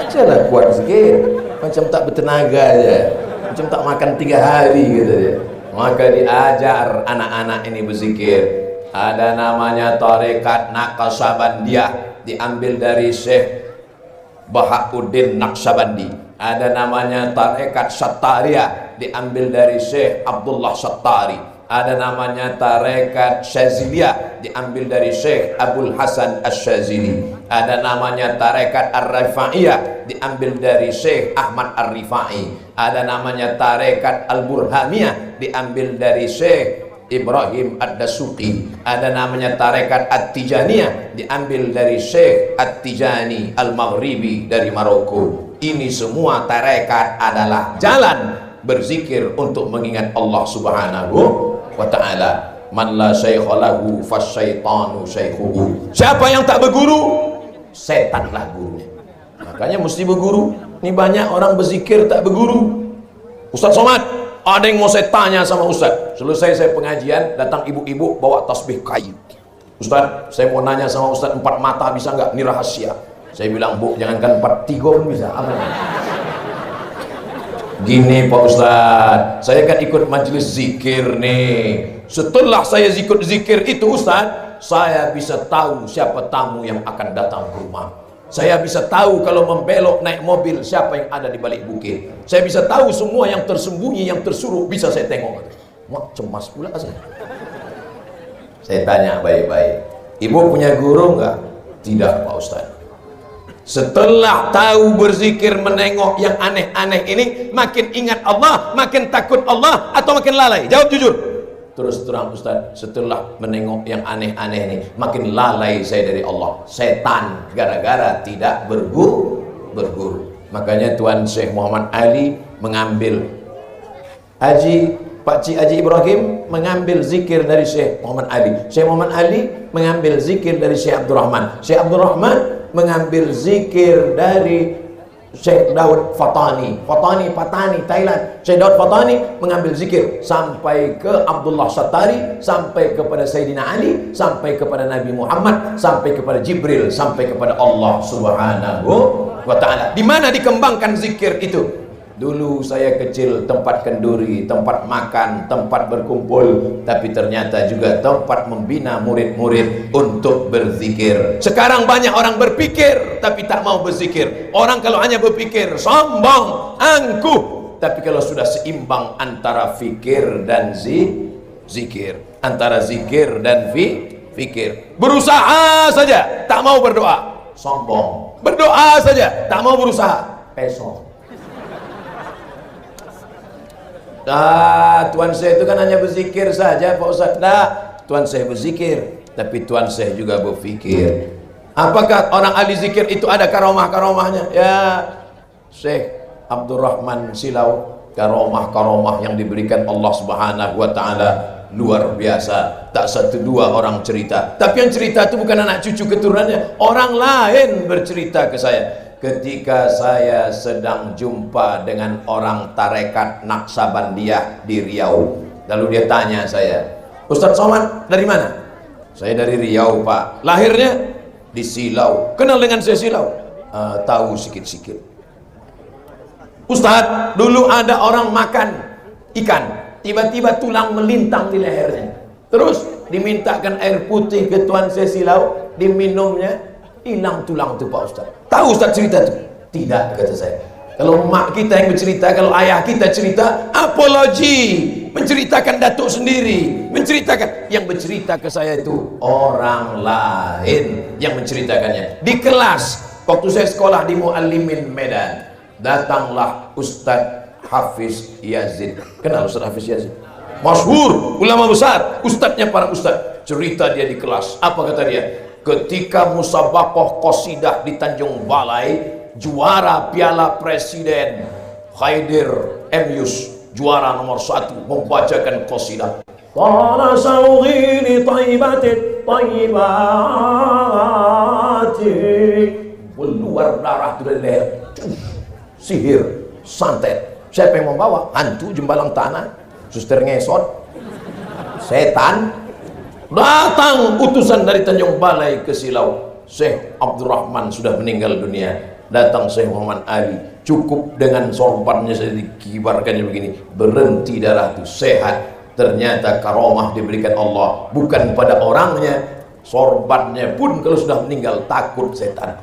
Ajalah kuat zikir, macam tak bertenaga aja, macam tak makan 3 hari, kata dia. Maka diajar anak-anak ini berzikir. Ada namanya tarekat Naqsabandiyah, diambil dari Syekh Bahauddin Naqsabandi. Ada namanya tarekat Sattariyah, diambil dari Syekh Abdullah Sattari. Ada namanya tarekat Syaziliyah, diambil dari Syekh Abdul Hasan Asy-Syazili. Ada namanya tarekat Ar-Rifaiyah, diambil dari Syekh Ahmad Ar-Rifai. Ada namanya tarekat Al-Burhamiyah, diambil dari Syekh Ibrahim Ad-Dasuqi. Ada namanya tarekat At-Tijaniyah, diambil dari Syekh At-Tijani Al-Maghribi dari Maroko. Ini semua tarekat adalah jalan berzikir untuk mengingat Allah Subhanahu wa ta'ala. Man la syaikha lahu fasyaitanu syaikhuhu. Siapa yang tak berguru, setanlah gurunya. Makanya mesti berguru. Ini banyak orang berzikir tak berguru. Ustaz Somad, ada yang mau saya tanya sama Ustaz. Selesai saya pengajian, datang ibu-ibu bawa tasbih kayu. Ustaz, saya mau nanya sama Ustaz, 4 mata bisa nggak? Ini rahasia. Saya bilang, Bu, jangankan 4, 3 pun bisa. Aman. Gini Pak Ustaz, saya kan ikut majelis zikir nih. Setelah saya zikir itu Ustaz, saya bisa tahu siapa tamu yang akan datang ke rumah. Saya bisa tahu kalau membelok naik mobil siapa yang ada di balik bukit. Saya bisa tahu semua yang tersembunyi, yang tersuruh bisa saya tengok. Wah, cemas pula saya. Saya tanya baik-baik, Ibu punya guru enggak? Tidak Pak Ustaz. Setelah tahu berzikir menengok yang aneh-aneh ini, makin ingat Allah, makin takut Allah, atau makin lalai? Jawab jujur. Terus terang Ustaz, setelah menengok yang aneh-aneh ini, makin lalai saya dari Allah. Setan, gara-gara tidak berguru. Makanya Tuan Syekh Muhammad Ali mengambil Pak Cik Haji Ibrahim mengambil zikir dari Syekh Muhammad Ali. Syekh Muhammad Ali mengambil zikir dari Syekh Abdul Rahman. Syekh Abdul Rahman mengambil zikir dari Syekh Daud Fatani, Thailand. Syekh Daud Fatani mengambil zikir sampai ke Abdullah Sattari, sampai kepada Sayyidina Ali, sampai kepada Nabi Muhammad, sampai kepada Jibril, sampai kepada Allah Subhanahu wa ta'ala. Di mana dikembangkan zikir itu? Dulu saya kecil, tempat kenduri, tempat makan, tempat berkumpul, tapi ternyata juga tempat membina murid-murid untuk berzikir. Sekarang banyak orang berpikir tapi tak mau berzikir. Orang kalau hanya berpikir sombong, angkuh. Tapi kalau sudah seimbang antara fikir dan zikir, antara zikir dan fikir, berusaha saja tak mau berdoa, sombong. berdoa saja, tak mau berusaha. Pesong. Tuan saya itu kan hanya berzikir saja Pak Ustaz. Nah, Tuan saya berzikir, tapi Tuan saya juga berfikir. Apakah orang ahli zikir itu ada karomah-karomahnya? Ya, Syekh Abdurrahman Silau, karomah-karomah yang diberikan Allah Subhanahu wa taala luar biasa. Tak satu dua orang cerita, tapi yang cerita itu bukan anak cucu keturunannya, orang lain bercerita ke saya. Ketika saya sedang jumpa dengan orang tarekat Naksabandiyah di Riau, lalu dia tanya saya, Ustadz Somad dari mana? Saya dari Riau Pak. Lahirnya di Silau. Kenal dengan saya Silau? Tahu sikit-sikit. Ustadz, dulu ada orang makan ikan, tiba-tiba tulang melintang di lehernya. Terus dimintakan air putih ke Tuan saya Silau, diminumnya, hilang tulang itu Pak Ustadz. Tahu Ustadz cerita itu? Tidak, kata saya. Kalau mak kita yang bercerita, kalau ayah kita cerita, apologi, menceritakan datuk sendiri, menceritakan. Yang bercerita ke saya itu orang lain yang menceritakannya. Di kelas, waktu saya sekolah di Muallimin Medan, datanglah Ustadz Hafiz Yazid. Kenal Ustadz Hafiz Yazid? Masyhur, ulama besar, ustadznya para ustadz. Cerita dia di kelas, apa kata dia? Ketika musabaqah qasidah di Tanjung Balai, juara Piala Presiden Khaidir Emyus, juara nomor 1, membacakan qasidah. Tala sawghi li tayyibatit tayyibati, keluar darah dari leher. Sihir, santet. Siapa yang membawa? Hantu jembalang tanah, suster ngesot, setan. Datang utusan dari Tanjung Balai ke Silau. Syekh Abdurrahman sudah meninggal dunia. Datang Syekh Muhammad Ali, cukup dengan sorbannya saya dikibarkannya begini, berhenti darah itu, sehat. Ternyata karomah diberikan Allah, bukan pada orangnya. Sorbannya pun kalau sudah meninggal takut setan.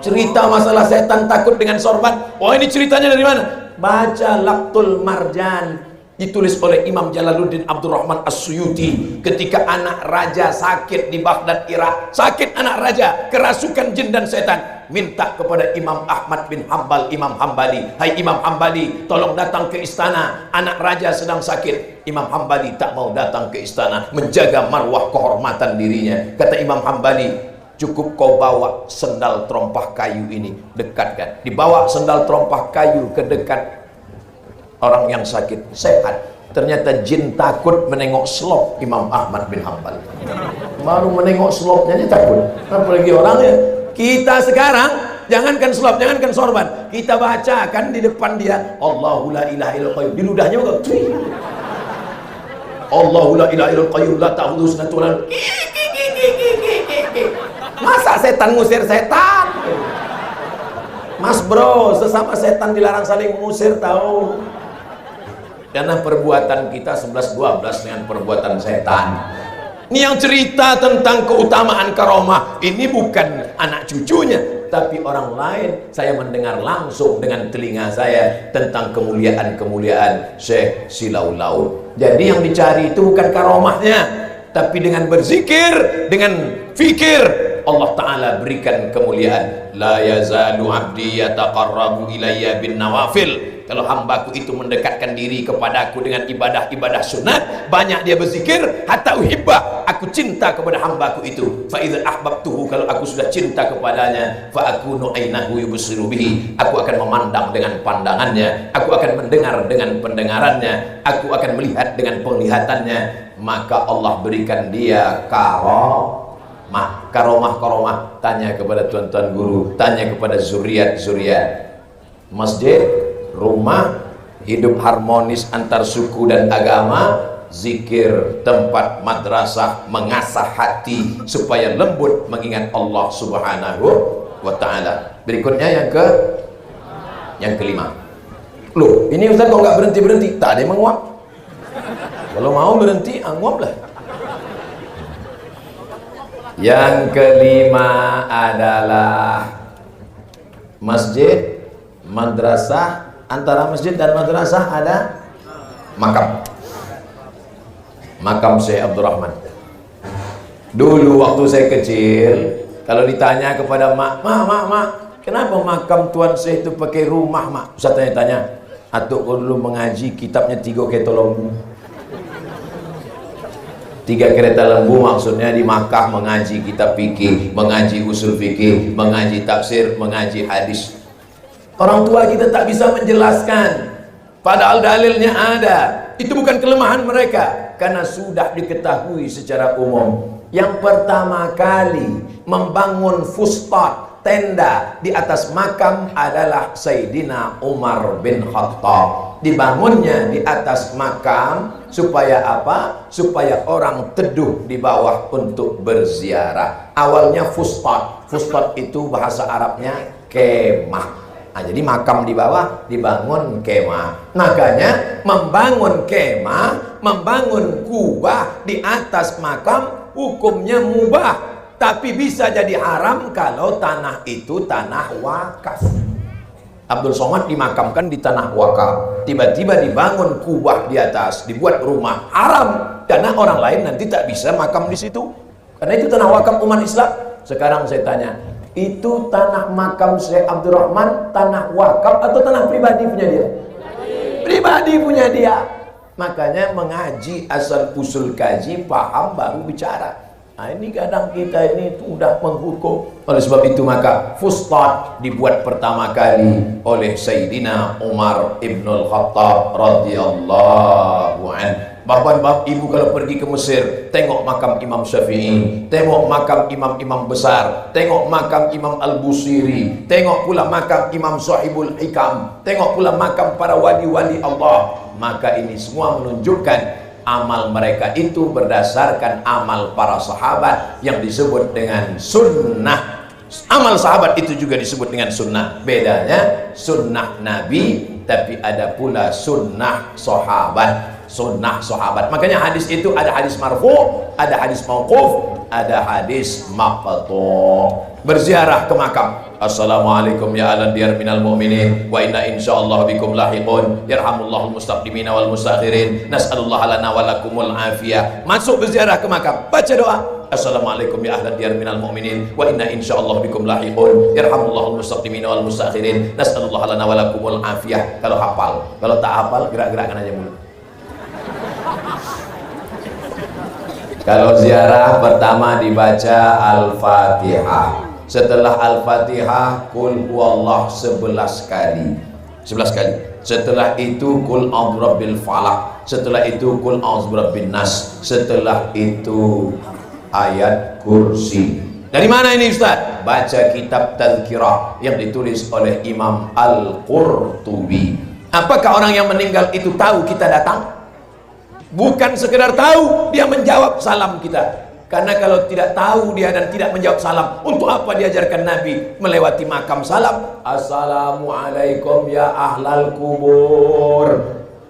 Cerita masalah setan takut dengan sorban, oh ini ceritanya dari mana? Baca Laqtul Marjan, ditulis oleh Imam Jalaluddin Abdurrahman As-Suyuti. Ketika anak raja sakit di Baghdad, Irak, sakit anak raja, kerasukan jin dan setan, minta kepada Imam Ahmad bin Hambal, Imam Hambali, hai Imam Hambali, tolong datang ke istana, anak raja sedang sakit. Imam Hambali tak mau datang ke istana, menjaga marwah kehormatan dirinya. Kata Imam Hambali, cukup kau bawa sendal terompah kayu ini, dekatkan. Dibawa sendal terompah kayu ke dekat orang yang sakit, sehat. Ternyata jin takut menengok selop Imam Ahmad bin Hambal. Baru menengok selopnya dia takut, apalagi orangnya. Kita sekarang jangankan selop, jangankan sorban, kita bacakan di depan dia Allahu la ilaha illal qayyum, di ludahnya juga Allahu la ilaha illal qayyum la ta'khudhuhu sinatun wa la nawm. Masa setan ngusir setan? Mas bro, sesama setan dilarang saling mengusir, tahu? Karena perbuatan kita 11-12 dengan perbuatan setan. Ini yang cerita tentang keutamaan karomah, ini bukan anak cucunya, tapi orang lain. Saya mendengar langsung dengan telinga saya tentang kemuliaan-kemuliaan Syekh Silau Laut. Jadi yang dicari itu bukan karomahnya, tapi dengan berzikir, dengan fikir, Allah Ta'ala berikan kemuliaan. La yazalu abdi yataqarrabu ilayya bin nawafil. Kalau hambaku itu mendekatkan diri kepadaku dengan ibadah-ibadah sunat, banyak dia berzikir, hatta uhibbah, aku cinta kepada hambaku itu. Fa idza ahbabtuhu, kalau aku sudah cinta kepadanya, fa akunu ainahu yubsiru bihi, aku akan memandang dengan pandangannya, aku akan mendengar dengan pendengarannya, aku akan melihat dengan penglihatannya. Maka Allah berikan dia karomah. Karomah. Tanya kepada tuan-tuan guru, tanya kepada zuriat-zuriat. Masjid, rumah, hidup harmonis antar suku dan agama, zikir, tempat madrasah, mengasah hati supaya lembut mengingat Allah Subhanahu wa ta'ala. Berikutnya yang kelima. Loh, ini Ustaz kok nggak berhenti-berhenti? Tak ada yang menguap. Kalau mau berhenti, nguap lah. Yang kelima adalah masjid, madrasah. Antara masjid dan madrasah ada makam Syekh Abdurrahman. Dulu waktu saya kecil, Kalau ditanya kepada mak, kenapa makam Tuan Syekh itu pakai rumah, mak? Ustaz tanya, atuk kau dulu mengaji kitabnya 3 kereta lembu. 3 kereta lembu maksudnya di Makkah mengaji kitab fikih, mengaji usul fikih, mengaji tafsir, mengaji hadis. Orang tua kita tak bisa menjelaskan, padahal dalilnya ada. Itu bukan kelemahan mereka, karena sudah diketahui secara umum. Yang pertama kali membangun fustat, tenda di atas makam adalah Sayyidina Umar bin Khattab. Dibangunnya di atas makam supaya apa? Supaya orang teduh di bawah untuk berziarah. Awalnya fustat. Fustat itu bahasa Arabnya kemah. Nah, jadi makam di bawah dibangun kemah. Makanya membangun kemah, membangun kubah di atas makam hukumnya mubah, tapi bisa jadi haram kalau tanah itu tanah wakaf. Abdul Somad dimakamkan di tanah wakaf, tiba-tiba dibangun kubah di atas, dibuat rumah, haram, karena orang lain nanti tak bisa makam di situ, karena itu tanah wakaf umat Islam. Sekarang saya tanya, itu tanah makam Syekh Abdurrahman tanah wakaf atau tanah pribadi punya dia? Pribadi punya dia. Makanya mengaji asal usul kaji, paham baru bicara. Nah, ini kadang kita ini sudah menghukum. Oleh sebab itu maka fustat dibuat pertama kali oleh Sayyidina Umar ibnul Khattab radhiyallahu anhu. Bapak ibu kalau pergi ke Mesir, tengok makam Imam Syafi'i, tengok makam imam-imam besar, tengok makam Imam Al-Busiri, tengok pula makam Imam Sahibul Hikam, tengok pula makam para wali-wali Allah. Maka ini semua menunjukkan amal mereka itu berdasarkan amal para sahabat yang disebut dengan sunnah. Amal sahabat itu juga disebut dengan sunnah. Bedanya sunnah Nabi, tapi ada pula sunnah sahabat. Sunnah sahabat. Makanya hadis itu ada hadis marfu, ada hadis mauquf, ada hadis maqtu. Berziarah ke makam. Assalamualaikum ya ahlan diyar minal mu'minin wa inna insyaallah bikum lahiqun yarhamullahul mustaqdimina wal mustakhirin nas'alullah lana wa lakumul afiyah. Masuk berziarah ke makam, baca doa. Assalamualaikum ya ahlan diyar minal mu'minin wa inna insyaallah bikum lahiqun yarhamullahul mustaqdimina wal mustakhirin nas'alullah lana wa lakumul afiyah. Kalau hafal, kalau tak hafal gerak-gerakkan aja mulut. Kalau ziarah pertama dibaca Al-Fatihah. Setelah Al-Fatihah Qul huwallah 11 kali. 11 kali. Setelah itu Qul a'udzu birabbil falaq. Setelah itu Qul a'udzu birabbin nas. Setelah itu ayat kursi. Dari mana ini Ustaz? Baca kitab Tazkirah yang ditulis oleh Imam Al-Qurtubi. Apakah orang yang meninggal itu tahu kita datang? Bukan sekedar tahu, dia menjawab salam kita. Karena kalau tidak tahu dia dan tidak menjawab salam, untuk apa diajarkan Nabi melewati makam salam? Assalamualaikum ya ahlal kubur.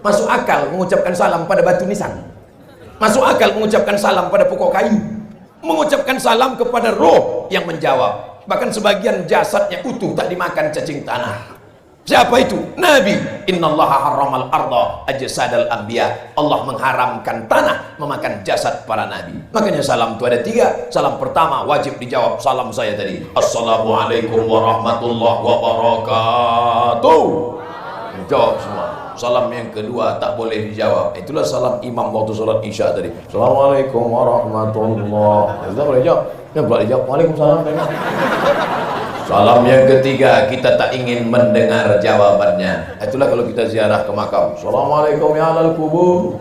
Masuk akal mengucapkan salam pada batu nisan? Masuk akal mengucapkan salam pada pokok kayu? Mengucapkan salam kepada roh yang menjawab. Bahkan sebagian jasadnya utuh, tak dimakan cacing tanah. Siapa itu? Nabi. Innallaha harramal arda ajsadal anbiya. Allah mengharamkan tanah memakan jasad para nabi. Makanya salam itu ada 3. Salam pertama wajib dijawab, salam saya tadi. Assalamualaikum warahmatullahi wabarakatuh. Jawab semua. Salam yang kedua tak boleh dijawab. Itulah salam imam waktu salat Isya tadi. Assalamualaikum warahmatullahi wabarakatuh. Kita boleh jawab. Ya boleh jawab. Waalaikumsalam. Salam yang ketiga kita tak ingin mendengar jawabannya. Itulah kalau kita ziarah ke makam. Assalamualaikum ya ahlal kubur.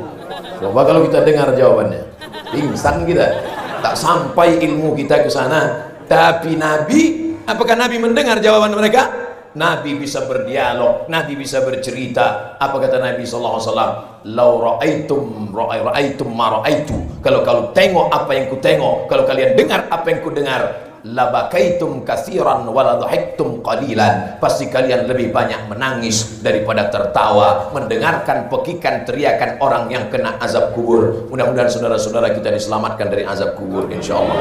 Coba kalau kita dengar jawabannya, pingsan kita. Tak sampai ilmu kita ke sana. Tapi Nabi, apakah Nabi mendengar jawaban mereka? Nabi bisa berdialog, Nabi bisa bercerita. Apa kata Nabi sallallahu alaihi wasallam? Lau ra'aitum ma ra'aitu. Kalau tengok apa yang ku tengok, kalau kalian dengar apa yang ku dengar, labakaitum katsiran wala dhahiktum qalilan. Pasti kalian lebih banyak menangis daripada tertawa mendengarkan pekikan teriakan orang yang kena azab kubur. Mudah-mudahan saudara-saudara kita diselamatkan dari azab kubur insyaallah.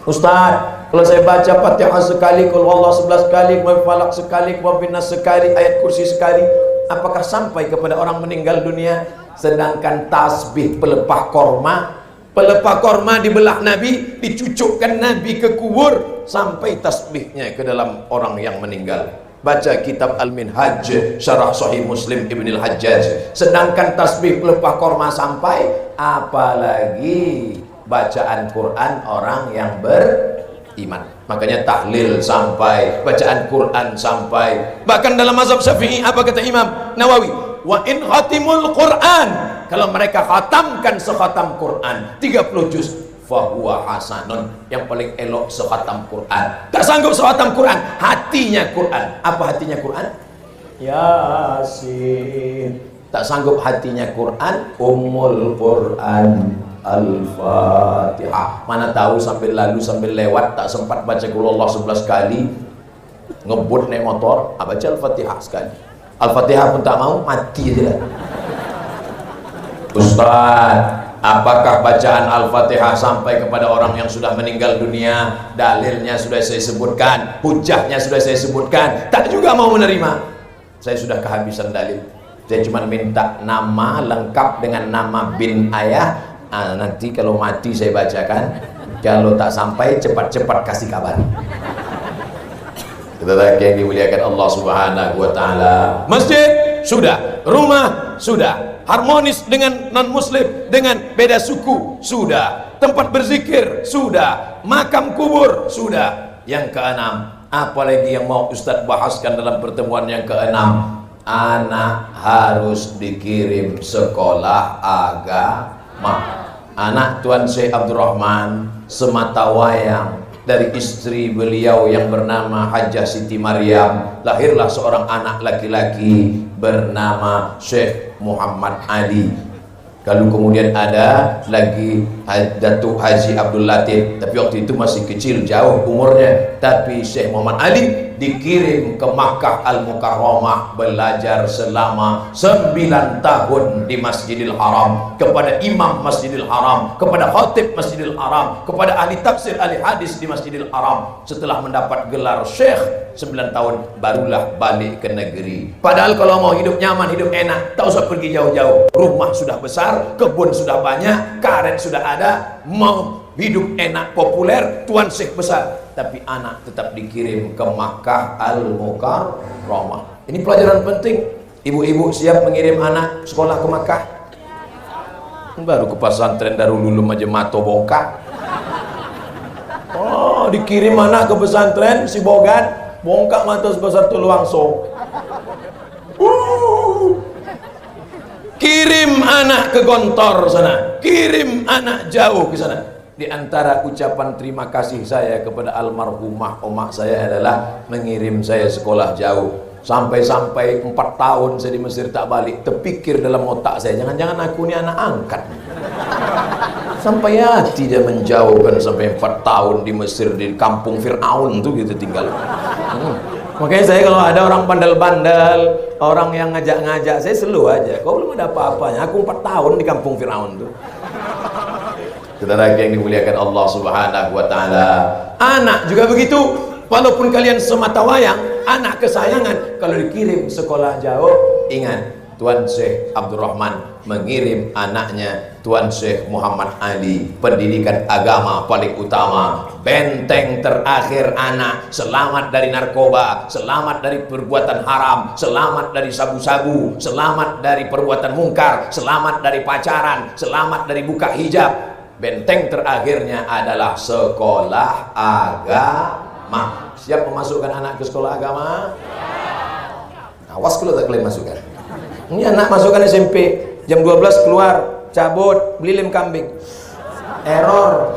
Ustaz, kalau saya baca Fatihah sekali, Qul huwallahu 11 kali, Falaq sekali, Wabbin nas sekali, ayat kursi sekali, apakah sampai kepada orang meninggal dunia? Sedangkan tasbih pelepah korma Pelepah korma dibelah Nabi, dicucukkan Nabi ke kubur, sampai tasbihnya ke dalam orang yang meninggal. Baca kitab Al-Minhaj Syarah Sahih Muslim Ibnul Hajjaj. Sedangkan tasbih pelepah korma sampai, apalagi bacaan Quran orang yang beriman. Makanya tahlil sampai, bacaan Quran sampai. Bahkan dalam mazhab Syafi'i apa kata Imam Nawawi? Wa in khatimul Quran, kalau mereka khatamkan sekhatam Quran 30 juz, fahuwa hasanun, yang paling elok sekhatam Quran. Tak sanggup sekhatam Quran, hatinya Quran. Apa hatinya Quran? Yasin. Tak sanggup hatinya Quran, Ummul Quran Al-Fatihah. Mana tahu sambil lalu sambil lewat tak sempat baca Qulullah 11 kali, ngebut naik motor, baca Al-Fatihah sekali. Al-Fatihah pun tak mau, mati dia. Ustaz, apakah bacaan Al-Fatihah sampai kepada orang yang sudah meninggal dunia? Dalilnya sudah saya sebutkan, hujahnya sudah saya sebutkan, tak juga mau menerima. Saya sudah kehabisan dalil. Saya cuma minta nama lengkap dengan nama bin ayah. Nanti kalau mati saya bacakan, kalau tak sampai cepat-cepat kasih kabar. Saudara yang dimuliakan Allah Subhanahu wa taala. Masjid sudah, rumah sudah, harmonis dengan non muslim, dengan beda suku sudah, tempat berzikir sudah, makam kubur sudah. Yang keenam, apalagi yang mau Ustadz bahaskan dalam pertemuan yang keenam, anak harus dikirim sekolah agama. Anak Tuan Syekh Abdul Rahman Sematawayang, dari istri beliau yang bernama Hajjah Siti Maryam, lahirlah seorang anak laki-laki bernama Syekh Muhammad Ali. Lalu kemudian ada lagi Datuk Haji Abdul Latif, tapi waktu itu masih kecil jauh umurnya. Tapi Syekh Muhammad Ali dikirim ke Makkah Al-Mukarramah belajar selama 9 tahun di Masjidil Haram, kepada imam Masjidil Haram, kepada khatib Masjidil Haram, kepada ahli tafsir, ahli hadis di Masjidil Haram. Setelah mendapat gelar Syekh 9 tahun barulah balik ke negeri. Padahal kalau mau hidup nyaman, hidup enak, tak usah pergi jauh-jauh. Rumah sudah besar, kebun sudah banyak, karet sudah ada. Mau hidup enak, populer, Tuan Syekh besar, tapi anak tetap dikirim ke Makkah Al-Mukarramah. Ini pelajaran penting. Ibu-ibu siap mengirim anak sekolah ke Makkah? Baru ke pesantren Darul Ulum aja mato bongkak. Oh, dikirim anak ke pesantren si Bogan, bongkak mata sebesar Tuluangso. Kirim anak ke Gontor sana, kirim anak jauh ke sana. Di antara ucapan terima kasih saya kepada almarhumah omak saya adalah mengirim saya sekolah jauh. Sampai-sampai 4 tahun saya di Mesir tak balik, terpikir dalam otak saya, jangan-jangan aku ini anak angkat. Sampai hati dia menjauhkan sampai 4 tahun di Mesir, di kampung Fir'aun tuh gitu tinggal. Makanya saya kalau ada orang bandel-bandel, orang yang ngajak-ngajak, saya selu aja, kau belum ada apa-apanya, aku 4 tahun di kampung Fir'aun tuh. Saudara yang dimuliakan Allah Subhanahu wa taala. Anak juga begitu. Walaupun kalian sematawayang, anak kesayangan, kalau dikirim sekolah jauh, ingat Tuan Syekh Abdul Rahman mengirim anaknya Tuan Syekh Muhammad Ali, pendidikan agama paling utama, benteng terakhir anak, selamat dari narkoba, selamat dari perbuatan haram, selamat dari sabu-sabu, selamat dari perbuatan mungkar, selamat dari pacaran, selamat dari buka hijab. Benteng terakhirnya adalah sekolah agama. Siap memasukkan anak ke sekolah agama? Awas kalau tak kalian masukkan. Ini anak masukkan SMP, jam 12 keluar, cabut, beli lem kambing. Error.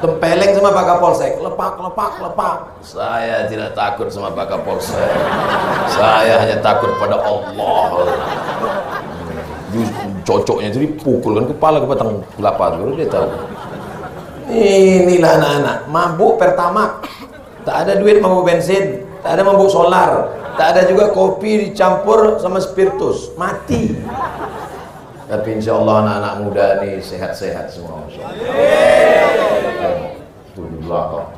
Tempeleng sama Pak Kapolsek, lepak. Saya tidak takut sama Pak Kapolsek. Saya hanya takut pada Allah. Cocoknya jadi pukul kan kepala ke batang kelapa dulu, dia tahu. Inilah anak-anak mabuk pertamak, tak ada duit mabuk bensin, tak ada mabuk solar, tak ada juga kopi dicampur sama spiritus, mati. Tapi insya Allah anak-anak muda ini sehat-sehat semua. Tuh di belakang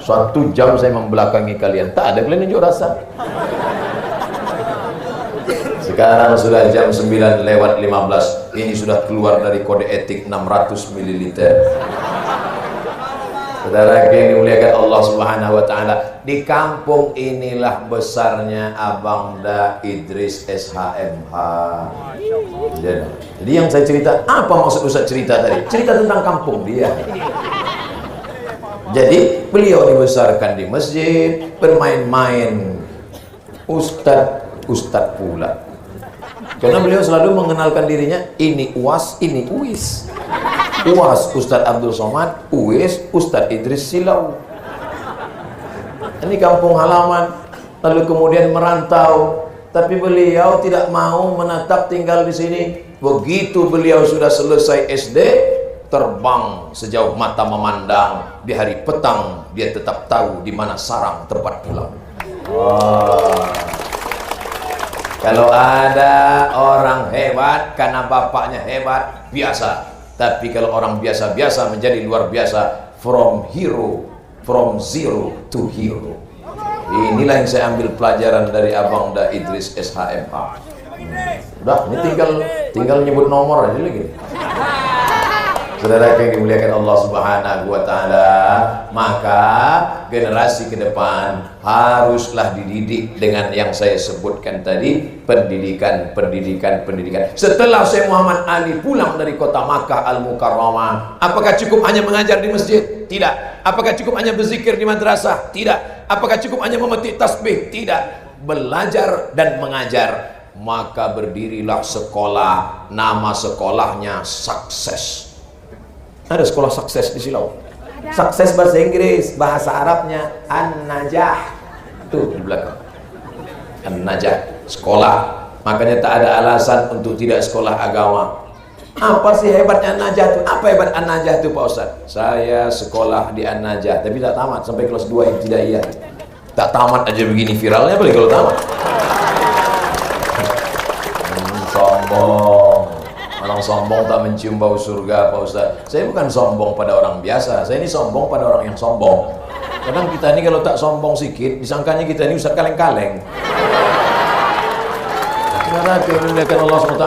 1 jam saya membelakangi kalian, tak ada kalian unjuk rasa. Sekarang sudah jam 9:15. Ini sudah keluar dari kode etik 600 ml. Saudara yang dimuliakan Allah Subhanahu wa taala, di kampung inilah besarnya Abang Da Idris SHMH. Jadi yang saya cerita, apa maksud Ustaz cerita tadi? Cerita tentang kampung dia. Jadi beliau dibesarkan di masjid, bermain-main Ustadz pula. Karena beliau selalu mengenalkan dirinya, ini UAS, ini UIS. UAS Ustadz Abdul Somad, UIS Ustadz Idris Silau. Ini kampung halaman, lalu kemudian merantau. Tapi beliau tidak mau menetap tinggal di sini. Begitu beliau sudah selesai SD, terbang sejauh mata memandang. Di hari petang dia tetap tahu di mana sarang tempat pulang. Kalau ada orang hebat karena bapaknya hebat, biasa. Tapi kalau orang biasa-biasa menjadi luar biasa, from zero to hero. Inilah yang saya ambil pelajaran dari Abang Da Idris SHMH. Udah, ini tinggal nyebut nomor aja lagi. Saudara yang dimuliakan Allah Subhanahu wa taala, maka generasi ke depan haruslah dididik dengan yang saya sebutkan tadi, pendidikan. Setelah Syekh Muhammad Ali pulang dari kota Makkah Al-Mukarramah, apakah cukup hanya mengajar di masjid? Tidak. Apakah cukup hanya berzikir di madrasah? Tidak. Apakah cukup hanya memetik tasbih? Tidak. Belajar dan mengajar. Maka berdirilah sekolah, nama sekolahnya Sukses. Ada sekolah sukses di Silau. Sukses bahasa Inggris, bahasa Arabnya An-Najah. Tuh di belakang. An-Najah, sekolah. Makanya tak ada alasan untuk tidak sekolah agama. Apa sih hebatnya An-Najah itu? Apa hebat An-Najah itu Pak Ustaz? Saya sekolah di An-Najah, tapi tak tamat sampai kelas 2 ibtidaiyah. Tak tamat aja begini viralnya, boleh kalau tamat. Sombong. Orang sombong tak mencium bau surga Pak Ustaz. Saya bukan sombong pada orang biasa, saya ini sombong pada orang yang sombong. Kadang kita ini kalau tak sombong sedikit, disangkanya kita ini Ustaz kaleng-kaleng. Karena kemuliaan Allah SWT,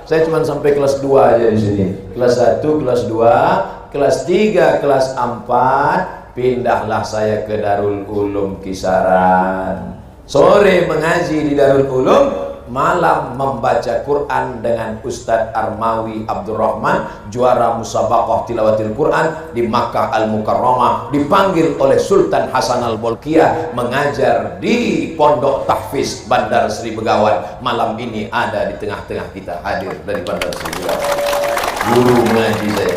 saya cuma sampai kelas 2 aja di sini. Kelas 1, kelas 2, kelas 3, kelas 4, pindahlah saya ke Darul Ulum Kisaran. Sore mengaji di Darul Ulum, malam membaca Quran dengan Ustadz Armawi Abdurrahman, juara musabaqah tilawatil Quran di Makkah Al-Mukarramah, dipanggil oleh Sultan Hasan Al-Bolkiah mengajar di Pondok Tahfiz Bandar Sri Begawan. Malam ini ada di tengah-tengah kita, hadir dari Bandar Sri Begawan, guru mengaji saya.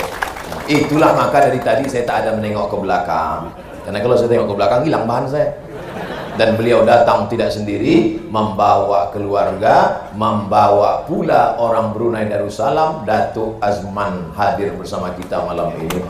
Itulah maka dari tadi saya tak ada menengok ke belakang, karena kalau saya tengok ke belakang hilang bahan saya. Dan beliau datang tidak sendiri, membawa keluarga, membawa pula orang Brunei Darussalam. Datuk Azman hadir bersama kita malam ini.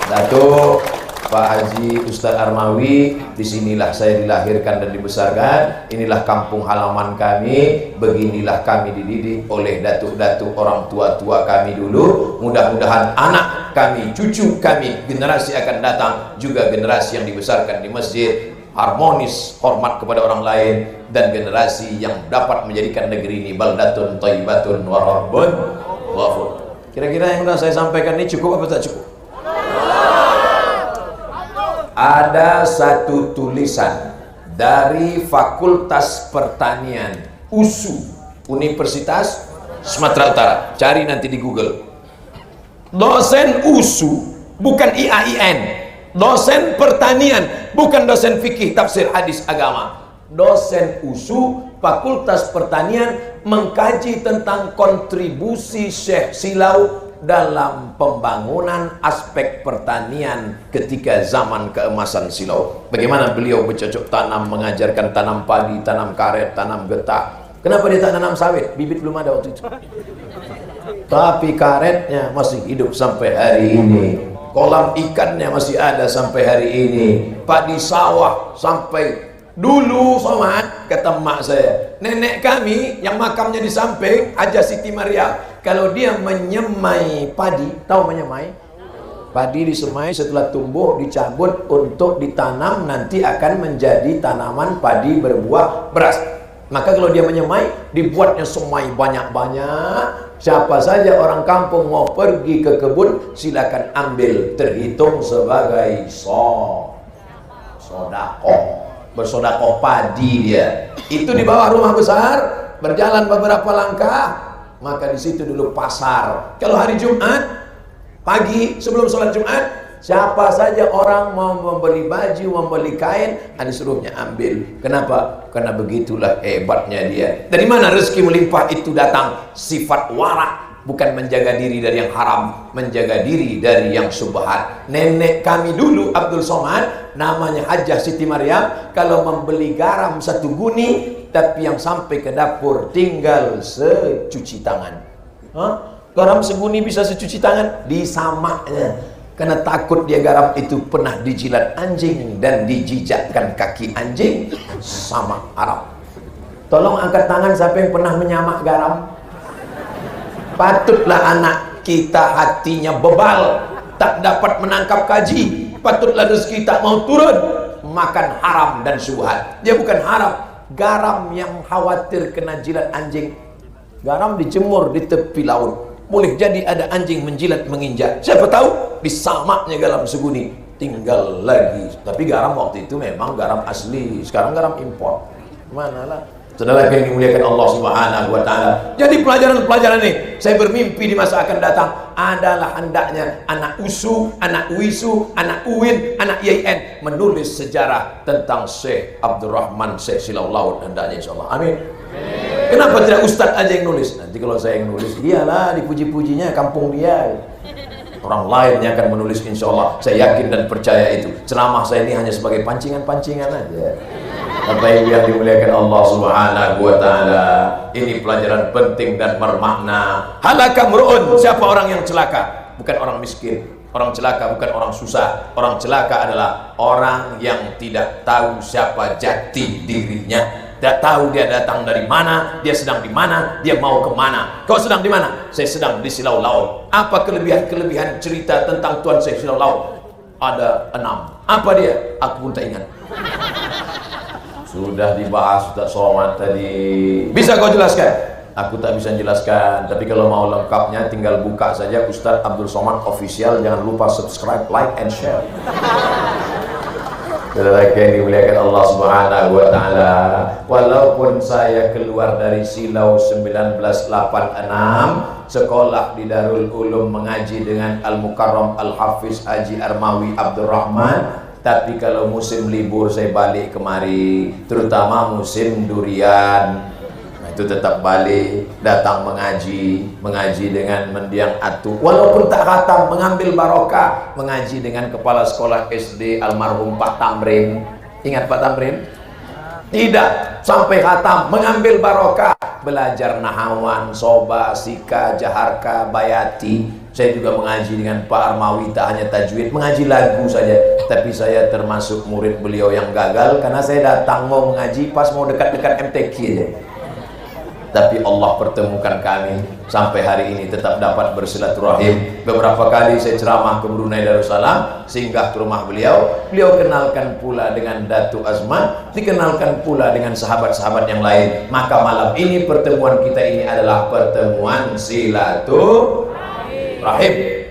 Datuk Pak Haji Ustadz Armawi, disinilah saya dilahirkan dan dibesarkan. Inilah kampung halaman kami. Beginilah kami dididik oleh datuk-datuk orang tua-tua kami dulu. Mudah-mudahan anak kami, cucu kami, generasi akan datang juga generasi yang dibesarkan di masjid, harmonis, hormat kepada orang lain, dan generasi yang dapat menjadikan negeri ini baldatun thayyibatun wa rabbun ghafur. Kira-kira yang sudah saya sampaikan ini cukup apa tak cukup? Ada satu tulisan dari Fakultas Pertanian USU, Universitas Sumatera Utara. Cari nanti di Google. Dosen USU, bukan IAIN. Dosen pertanian, bukan dosen fikih tafsir hadis agama. Dosen USU Fakultas Pertanian mengkaji tentang kontribusi Syekh Silau dalam pembangunan aspek pertanian ketika zaman keemasan Silau. Bagaimana beliau bercocok tanam, mengajarkan tanam padi, tanam karet, tanam getah. Kenapa dia tak tanam sawit? Bibit belum ada waktu itu. Tapi karetnya masih hidup sampai hari ini. Kolam ikannya masih ada sampai hari ini. Padi sawah sampai dulu, Somad, kata mak saya, nenek kami yang makamnya di samping Haja Siti Maria, kalau dia menyemai padi, tahu menyemai? Padi disemai, setelah tumbuh dicabut untuk ditanam, nanti akan menjadi tanaman padi berbuah beras. Maka kalau dia menyemai, dibuatnya semai banyak-banyak. Siapa saja orang kampung mau pergi ke kebun, silakan ambil, terhitung sebagai sodakoh. Bersodakoh padi dia. Itu di bawah rumah besar, berjalan beberapa langkah, maka di situ dulu pasar. Kalau hari Jumat pagi sebelum sholat Jumat, siapa saja orang mau membeli baju, membeli kain, disuruhnya ambil. Kenapa? Karena begitulah hebatnya dia. Dari mana rezeki melimpah itu datang? Sifat warak, bukan menjaga diri dari yang haram, menjaga diri dari yang subhat. Nenek kami dulu Abdul Somad, namanya Hajjah Siti Maryam, kalau membeli garam 1 guni, tapi yang sampai ke dapur tinggal secuci tangan. Garam seguni bisa secuci tangan? Disamaknya. Karena takut dia garam itu pernah dijilat anjing dan dijijakkan kaki anjing, sama Arab. Tolong angkat tangan siapa yang pernah menyamak garam. Patutlah anak kita hatinya bebal, tak dapat menangkap kaji. Patutlah rezeki tak mau turun, makan haram dan syubhat. Dia bukan haram, garam yang khawatir kena jilat anjing. Garam dijemur di tepi laut, boleh jadi ada anjing menjilat menginjak. Siapa tahu disamaknya garam seguni, tinggal lagi. Tapi garam waktu itu memang garam asli, sekarang garam impor. Manalah. Saudara yang dimuliakan Allah Subhanahu wa taala. Jadi pelajaran-pelajaran ini saya bermimpi di masa akan datang adalah hendaknya anak USU, anak UISU, anak UIN, anak IAIN menulis sejarah tentang Syekh Abdurrahman Syekh Silau Laut, hendaknya insyaallah. Amin. Kenapa tidak Ustadz aja yang nulis? Nanti kalau saya yang nulis, iyalah dipuji-pujinya kampung dia. Orang lain yang akan menulis insya Allah. Saya yakin dan percaya itu. Ceramah saya ini hanya sebagai pancingan-pancingan aja. Bapak Ibu yang dimuliakan Allah Subhanahu wa taala, ini pelajaran penting dan bermakna. Halaka mru'un, siapa orang yang celaka? Bukan orang miskin. Orang celaka bukan orang susah. Orang celaka adalah orang yang tidak tahu siapa jati dirinya. Tidak tahu dia datang dari mana, dia sedang di mana, dia mau kemana. Kau sedang di mana? Saya sedang di Silau Laut. Apa kelebihan-kelebihan cerita tentang Tuan Syekh Silau Laut? Ada 6. Apa dia? Aku pun tak ingat. Sudah dibahas Ustaz Somad tadi. Bisa kau jelaskan? Aku tak bisa jelaskan. Tapi kalau mau lengkapnya tinggal buka saja Ustaz Abdul Somad Official. Jangan lupa subscribe, like, and share. Saudara yang dimuliakan Allah Subhanahu wa taala, walaupun saya keluar dari Silau 1986, sekolah di Darul Ulum mengaji dengan Al-Mukarram Al-Hafiz Haji Armawi Abdurrahman, tapi kalau musim libur saya balik kemari, terutama musim durian. Itu tetap balik, datang mengaji dengan mendiang atu, walaupun tak khatam, mengambil barokah, mengaji dengan kepala sekolah SD almarhum Pak Tamrin. Ingat Pak Tamrin? Tidak sampai khatam, mengambil barokah, belajar nahawan, soba, sika, jaharka, bayati. Saya juga mengaji dengan Pak Armawi, tak hanya tajwid, mengaji lagu saja. Tapi saya termasuk murid beliau yang gagal, karena saya datang mau mengaji pas mau dekat-dekat MTQ aja. Tapi Allah pertemukan kami sampai hari ini tetap dapat bersilaturahim. Beberapa kali saya ceramah ke Brunei Darussalam, singgah ke rumah beliau. Beliau kenalkan pula dengan Datu Azman, dikenalkan pula dengan sahabat-sahabat yang lain. Maka malam ini pertemuan kita ini adalah pertemuan silaturahim.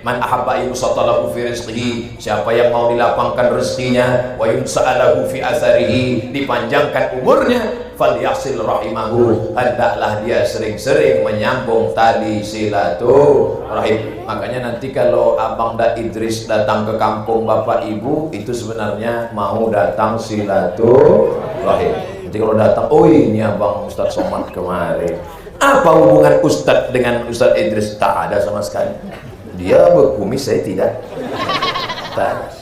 Man ahabba yusatalahu fi rizqihi, siapa yang mau dilapangkan rezekinya, wa yunsa'alahu fi atharihi, dipanjangkan umurnya, falyasil rahimahu, hendaklah dia sering-sering menyambung tali silaturahim. Makanya nanti kalau Abang Da Idris datang ke kampung Bapak Ibu, itu sebenarnya mau datang silaturahim. Nanti kalau datang, oh ini Abang Ustaz Somad kemarin. Apa hubungan Ustaz dengan Ustaz Idris? Tak ada sama sekali. Dia berkumis, saya tidak.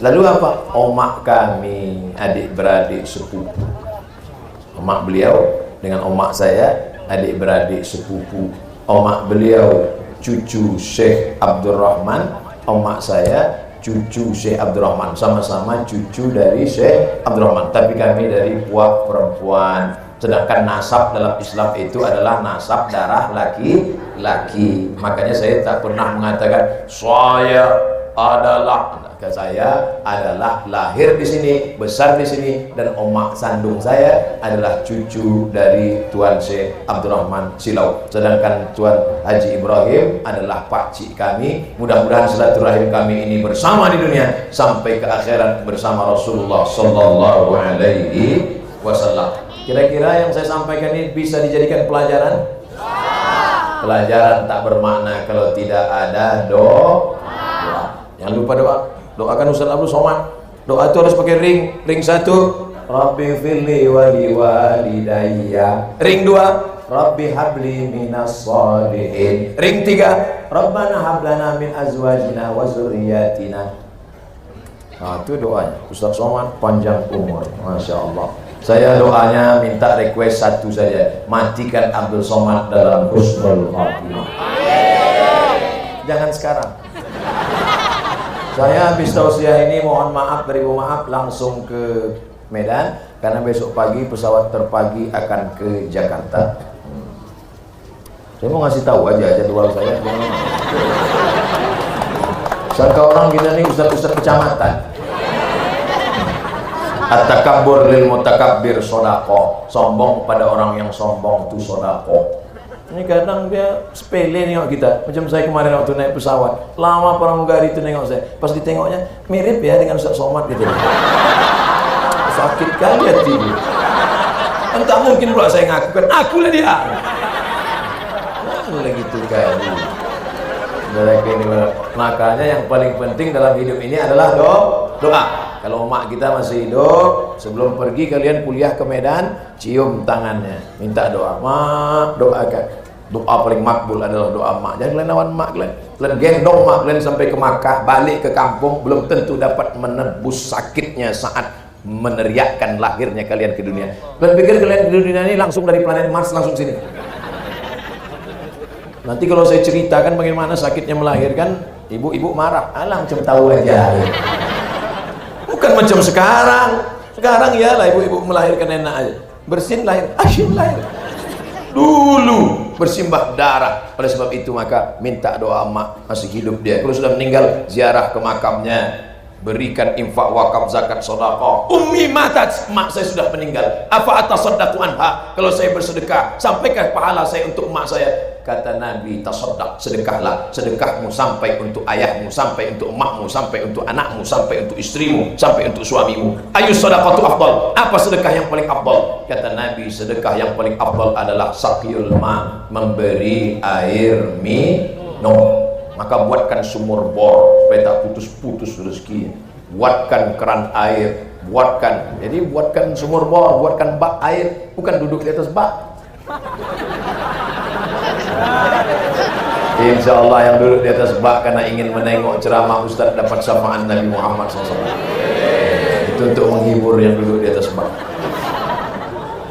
Lalu apa? Omak kami, adik-beradik sepupu. Omak beliau dengan omak saya, adik-beradik sepupu. Omak beliau cucu Syekh Abdurrahman, omak saya cucu Syekh Abdurrahman. Sama-sama cucu dari Syekh Abdurrahman, tapi kami dari puak perempuan. Sedangkan nasab dalam Islam itu adalah nasab darah laki-laki. Makanya saya tak pernah mengatakan saya adalah, kata saya adalah lahir di sini, besar di sini, dan omak sandung saya adalah cucu dari Tuan Syekh Abdurrahman Silau. Sedangkan Tuan Haji Ibrahim adalah pakcik kami. Mudah-mudahan silaturahim kami ini bersama di dunia sampai ke akhirat bersama Rasulullah sallallahu alaihi wasallam. Kira-kira yang saya sampaikan ini bisa dijadikan pelajaran? Pelajaran tak bermakna kalau tidak ada doa. Jangan lupa doa. Doakan Ustaz Abdul Somad. Doa itu harus pakai ring 1, Rabbi firli wali walidayya. Ring 2, Rabbi habli minas sholihin. Ring 3, Rabbana hablana min azwajina wa zurriyatina. Nah, itu doanya Ustaz Somad, panjang umur, Masya Allah. Saya doanya minta request satu saja, matikan Abdul Somad dalam husnul khatimah. Jangan sekarang. Saya habis tausiah ini mohon maaf, beribu maaf, langsung ke Medan karena besok pagi pesawat terpagi akan ke Jakarta. Saya mau ngasih tahu aja jadwal saya. Sangka orang kita nih ustaz-ustaz kecamatan. At-takabbur lil mutakabbir sodako. Sombong pada orang yang sombong itu sodako. Ini kadang dia sepele nengok kita. Macam saya kemarin waktu naik pesawat, lama pramugari itu nengok saya. Pas ditengoknya mirip ya dengan Ustaz Somad gitu. Sakit kali hati. Entah mungkin pula saya ngaku kan akulah dia. Nah, gitu kali. Makanya yang paling penting dalam hidup ini adalah doa. Kalau mak kita masih hidup, sebelum pergi kalian kuliah ke Medan, cium tangannya, minta doa. Mak, doakan. Doa paling makbul adalah doa mak. Jangan kalian lawan mak kalian. Kalian gendong mak kalian sampai ke Makkah, balik ke kampung, belum tentu dapat menebus sakitnya saat meneriakkan lahirnya kalian ke dunia. Kalian pikir kalian di dunia ini langsung dari planet Mars langsung sini? Nanti kalau saya ceritakan bagaimana sakitnya melahirkan, ibu-ibu marah. Alah, macam tahu aja. Bukan macam sekarang. Sekarang iyalah ibu-ibu melahirkan enak aja. Bersin lahir, asyik lahir. Dulu bersimbah darah. Oleh sebab itu maka minta doa mak masih hidup dia. Kalau sudah meninggal, ziarah ke makamnya. Berikan infak, wakaf, zakat, sedekah. Ummi matat, mak saya sudah meninggal. Afa atasaddaqu anha? Kalau saya bersedekah, sampaikah pahala saya untuk mak saya? Kata Nabi, tasaddaq, sedekahlah. Sedekahmu sampai untuk ayahmu, sampai untuk emakmu, sampai untuk anakmu, sampai untuk istrimu, sampai untuk suamimu. Ayu sedekatu afdal? Apa sedekah yang paling afdal? Kata Nabi, sedekah yang paling afdal adalah saqiyul ma, memberi air minum. Maka buatkan sumur bor supaya tak putus-putus rezeki. Buatkan keran air, buatkan sumur bor, buatkan bak air, bukan duduk di atas bak. Insya Allah yang duduk di atas bak karena ingin menengok ceramah Ustaz dapat syafaat Nabi Muhammad SAW. Itu untuk menghibur yang duduk di atas bak.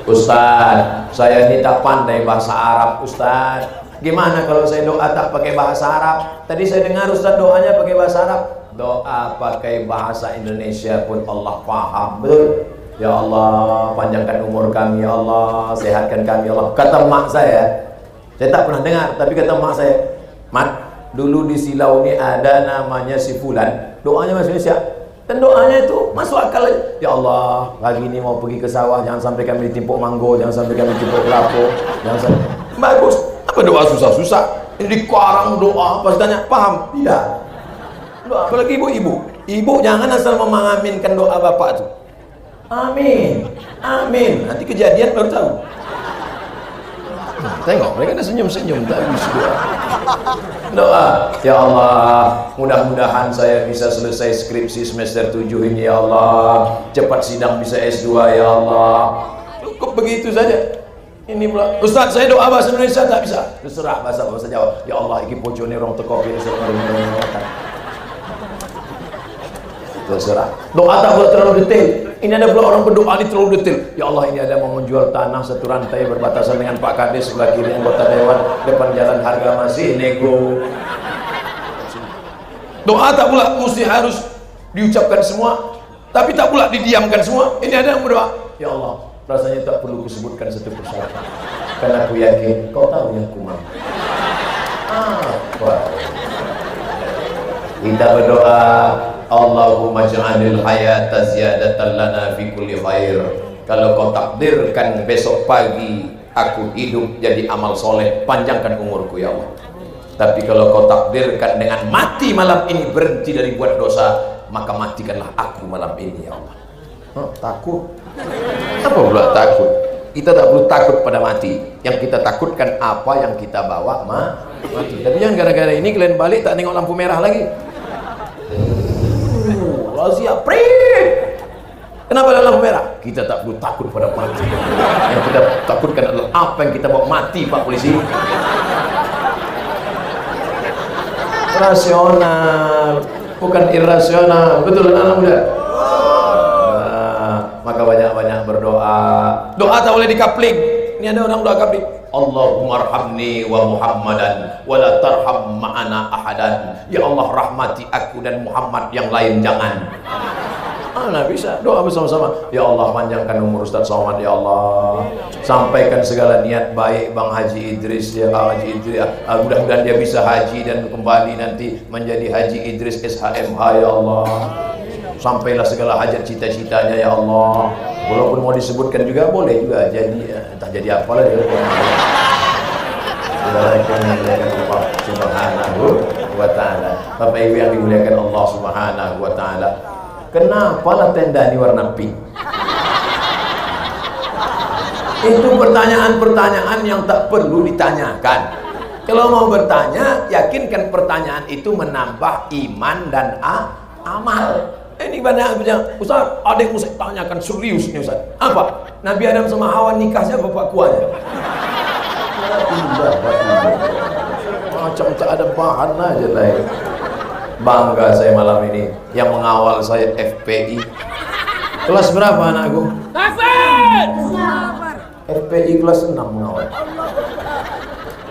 Ustaz, saya ini tak pandai bahasa Arab Ustaz. Gimana kalau saya doa tak pakai bahasa Arab? Tadi saya dengar Ustaz doanya pakai bahasa Arab. Doa pakai bahasa Indonesia pun Allah paham. Betul? Ya Allah, panjangkan umur kami ya Allah, sehatkan kami ya Allah. Kata mak saya tak pernah dengar, tapi kata mak saya, mat, dulu di Silau ini ada namanya si Fulan, doanya bahasa Indonesia. Dan doanya itu masuk akal aja. Ya Allah, pagi ini mau pergi ke sawah, jangan sampai kami ditimpuk manggo, jangan sampai kami ditimpuk kelapa, jangan sampai. Bagus. Apa doa susah-susah? Ini dikarang doa, pas tanya, paham? Tidak. Doa, apalagi ibu-ibu. Ibu jangan asal mengaminkan doa bapak tuh. Amin, amin. Nanti kejadian baru tahu. Tengok, mereka ada senyum-senyum, tak habis doa. Doa, ya Allah, mudah-mudahan saya bisa selesai skripsi semester 7 ini ya Allah. Cepat sidang bisa S2 ya Allah. Cukup begitu saja. Ini pula, Ustaz saya doa bahasa Indonesia tak bisa. Terserah bahasa Jawa. Ya Allah, iki pojone rong teko kene terserah. Doa tak boleh terlalu detail. Ini ada pula orang berdoa ini terlalu detail. Ya Allah, ini ada mau menjual tanah satu rantai berbatasan dengan Pak Kades sebelah kiri anggota dewan, depan jalan harga masih nego. Doa tak pula mesti harus diucapkan semua, tapi tak pula didiamkan semua. Ini ada yang berdoa, ya Allah, rasanya tak perlu kusebutkan satu persatu, karena aku yakin kau tahu yang ku mau. Apa? Kita berdoa, Allahumma ja'alil hayata ziyadatan lana fi kulli khair. Kalau kau takdirkan besok pagi aku hidup jadi amal soleh, panjangkan umurku ya Allah. Tapi kalau kau takdirkan dengan mati malam ini berhenti dari buat dosa, maka matikanlah aku malam ini ya Allah. Takut? Apa pula takut? Kita tak perlu takut pada mati. Yang kita takutkan apa yang kita bawa mati. Tapi jangan gara-gara ini kalian balik tak tengok lampu merah lagi. Razia prit. Kenapa ada lampu merah? Kita tak perlu takut pada mati. Yang kita takutkan adalah apa yang kita bawa mati, Pak Polisi. Rasional, bukan irasional. Betul anak muda? Maka banyak-banyak berdoa. Doa tak boleh dikapling. Ini ada orang doa kapling. Allahumma arhamni wa Muhammadan wa la tarham ma'ana ahadan. Ya Allah, rahmati aku dan Muhammad, yang lain jangan. Mana bisa doa bersama-sama. Ya Allah, panjangkan umur Ustaz Somad ya Allah. Sampaikan segala niat baik Bang Haji Idris ya, Haji Idris. Mudah-mudahan dia bisa haji dan kembali nanti menjadi Haji Idris SHMH ya Allah. Sampailah segala hajat cita-citanya ya Allah. Walaupun mau disebutkan juga boleh juga, jadi entah jadi apalah ya. Allah Subhanahu wa taala. Bapak Ibu yang dimuliakan Allah Subhanahu wa taala. Kenapa lah tenda ini warna pink? Itu pertanyaan-pertanyaan yang tak perlu ditanyakan. Kalau mau bertanya, yakinkan pertanyaan itu menambah iman dan amal. Ini banyak Ustaz, ada yang saya tanyakan serius nih Ustaz. Apa? Nabi Adam sama Hawa nikahnya bapak kuahnya. Macam tak ada bahan aja lah. Bangga saya malam ini. Yang mengawal saya FPI. Kelas berapa anakku? FPI kelas 6 mengawal.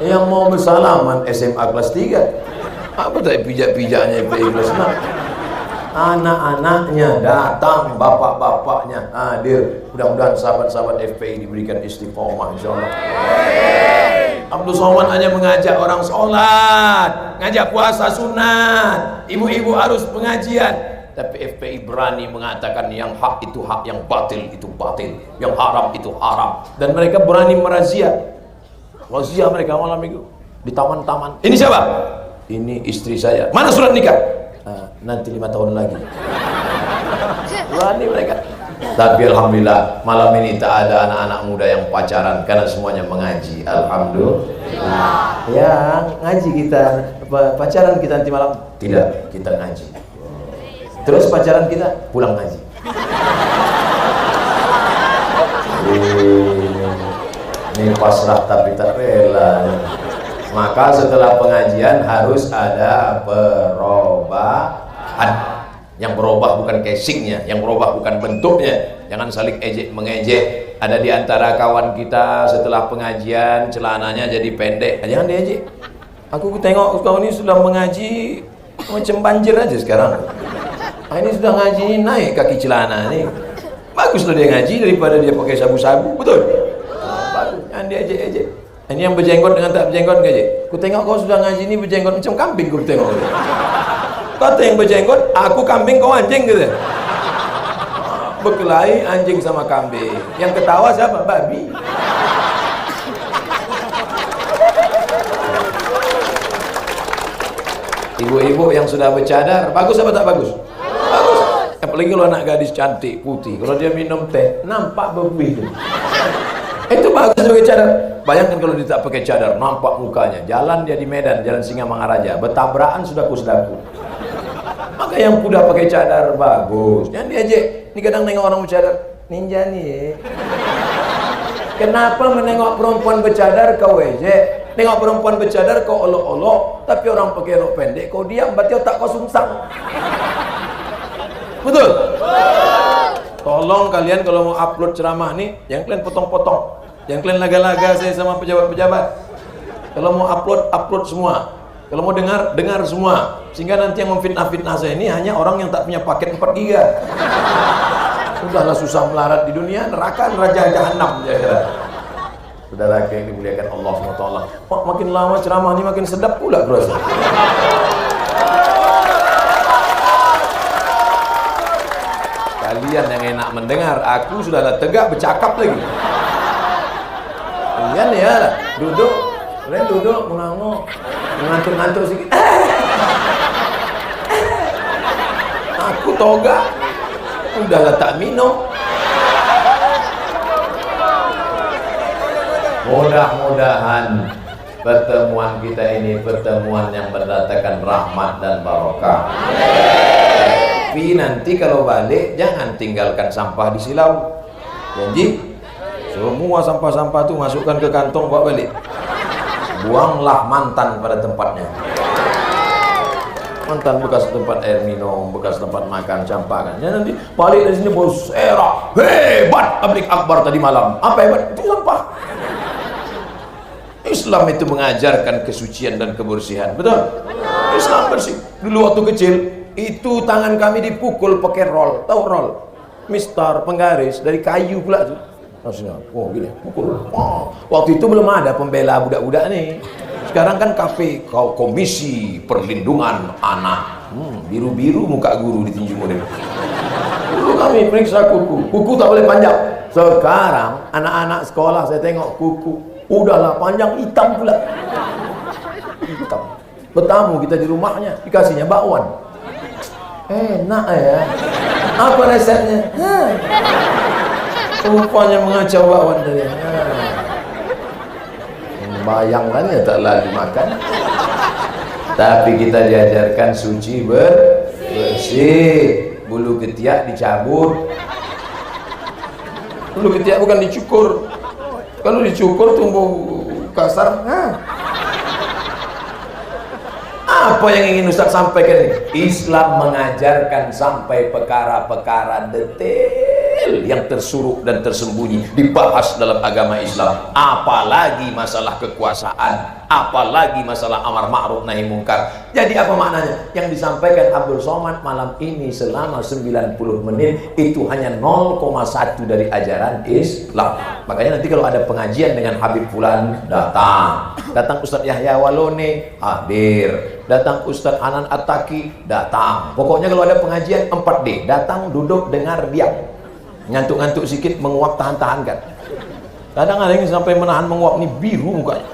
Yang mau bersalaman SMA kelas 3. Apa tak pijak-pijaknya FPI kelas 6? Anak-anaknya datang, bapak-bapaknya hadir. Mudah-mudahan sahabat-sahabat FPI diberikan istiqomah insyaallah. Abdul Somad hanya mengajak orang sholat, ngajak puasa sunat, ibu-ibu harus pengajian. Tapi FPI berani mengatakan yang hak itu hak, yang batil itu batil, yang haram itu haram. Dan mereka berani merazia. Razia mereka malam itu di taman-taman. Ini siapa? Ini istri saya. Mana surat nikah? Nanti 5 tahun lagi. Berani mereka. Tapi alhamdulillah malam ini tak ada anak-anak muda yang pacaran karena semuanya mengaji. Alhamdulillah. Ya, ngaji kita. Pacaran kita nanti malam? Tidak, kita ngaji. Terus pacaran kita pulang ngaji. Ini pasrah tapi tak rela. Maka setelah pengajian harus ada perubahan. Yang berubah bukan casingnya, yang berubah bukan bentuknya. Jangan saling ejek mengejek. Ada di antara kawan kita setelah pengajian celananya jadi pendek. Jangan diejek. Aku tengok kau ini sudah mengaji macam banjir aja sekarang. Ini sudah ngaji naik kaki celana nih. Bagus loh dia ngaji daripada dia pakai sabu-sabu. Betul? Bagus. Jangan diejek-ejek. Ini yang berjenggot dengan tak berjenggot ngejek. Ku tengok kau sudah ngaji ini berjenggot macam kambing ku tengok. Kata yang berjenggot, aku kambing kau anjing gitu. Berkelahi anjing sama kambing. Yang ketawa siapa? Babi. Ibu-ibu yang sudah bercadar, bagus apa tak bagus? Bagus. Apalagi kalau anak gadis cantik, putih. Kalau dia minum teh, nampak berbih. Itu bagus sebagai cadar. Bayangkan kalau dia tak pakai cadar, nampak mukanya. Jalan dia di Medan, jalan Singamangaraja, bertabrakan sudah kusdaku. Maka yang udah pakai cadar bagus. Jangan diajak. Ini kadang nengok orang bercadar, ninja nih. Kenapa menengok perempuan bercadar kau ejek? Nengok perempuan bercadar kau olok-olok, tapi orang pakai rok pendek kau diam, berarti otak kau sungsang. Betul? Tolong kalian kalau mau upload ceramah nih, jangan kalian potong-potong. Jangan kalian laga-laga saya sama pejabat-pejabat. Kalau mau upload semua. Kalau mau dengar semua. Sehingga nanti yang memfitnah-fitnah saya ini hanya orang yang tak punya paket 4 giga. Sudahlah susah melarat di dunia, neraka raja jahanam. Saudara yang dimuliakan Allah SWT. Makin lama ceramah ini makin sedap pula berasa. kalian yang enak mendengar, aku sudah tegak bercakap lagi. Kalian ya duduk, kalian duduk mengangok, ngantuk-ngantuk sedikit. Aku toga, udah letak minum. Mudah-mudahan pertemuan kita ini pertemuan yang mendatangkan rahmat dan barokah. Tapi nanti kalau balik jangan tinggalkan sampah di silau. Janji? Semua sampah-sampah itu masukkan ke kantong bawa balik. Buanglah mantan pada tempatnya. Mantan bekas tempat air minum, bekas tempat makan, campur kan. Ya, nanti balik dari sini bos serak. Hebat tabligh akbar tadi malam. Apa hebat? Itu sampah. Islam itu mengajarkan kesucian dan kebersihan. Betul? Islam bersih. Dulu waktu kecil itu tangan kami dipukul pakai roll. Tahu roll? Mistar, penggaris dari kayu pula tuh. Oh gini, pukul. Oh, waktu itu belum ada pembela budak-budak nih. Sekarang kan KP, Komisi Perlindungan Anak. Biru-biru muka guru ditinju model. Dulu kami periksa kuku tak boleh panjang. Sekarang anak-anak sekolah saya tengok kuku udahlah panjang hitam pula. Hitam. Bertamu kita di rumahnya dikasihnya bakwan. Enak ya. Apa resepnya? Rupanya mengacau bakwan tadi. Bayangkan ya tak lalu makan. Tapi kita diajarkan suci bersih. Bulu ketiak dicabut. Bulu ketiak bukan dicukur. Kalau dicukur tumbuh kasar. Apa yang ingin Ustaz sampaikan ini? Islam mengajarkan sampai perkara-perkara detail yang tersuruh dan tersembunyi dibahas dalam agama Islam. Apalagi masalah kekuasaan, apalagi masalah amar ma'ruf nahi mungkar. Jadi apa maknanya? Yang disampaikan Abdul Somad malam ini selama 90 menit itu hanya 0,1 dari ajaran Islam. Makanya nanti kalau ada pengajian dengan Habib Fulan, datang Ustaz Yahya Walone hadir, datang Ustaz Anan At-Taki datang. Pokoknya kalau ada pengajian 4D, datang, duduk, dengar, diam. Ngantuk-ngantuk sedikit, menguap, tahan-tahan kan. Kadang ada yang sampai menahan menguap nih biru mukanya.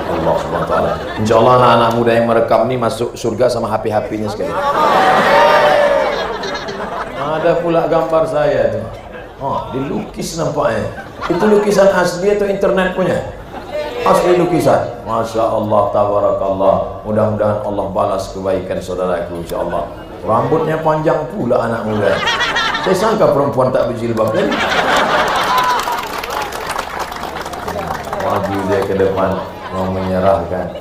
Allah Subhanahu wa taala. Insyaallah anak-anak muda yang merekam ini masuk surga sama HP-HP-nya sekali. Ada pula gambar saya tuh. Oh, dilukis nampaknya. Itu lukisan asli atau internet punya? Asli lukisan. Masya Allah, tabarakallah. Mudah-mudahan Allah balas kebaikan saudaraku, insyaallah. Rambutnya panjang pula anak muda. Saya sangka perempuan tak berjilbab kan? Maju dia ke depan mau menyerahkan.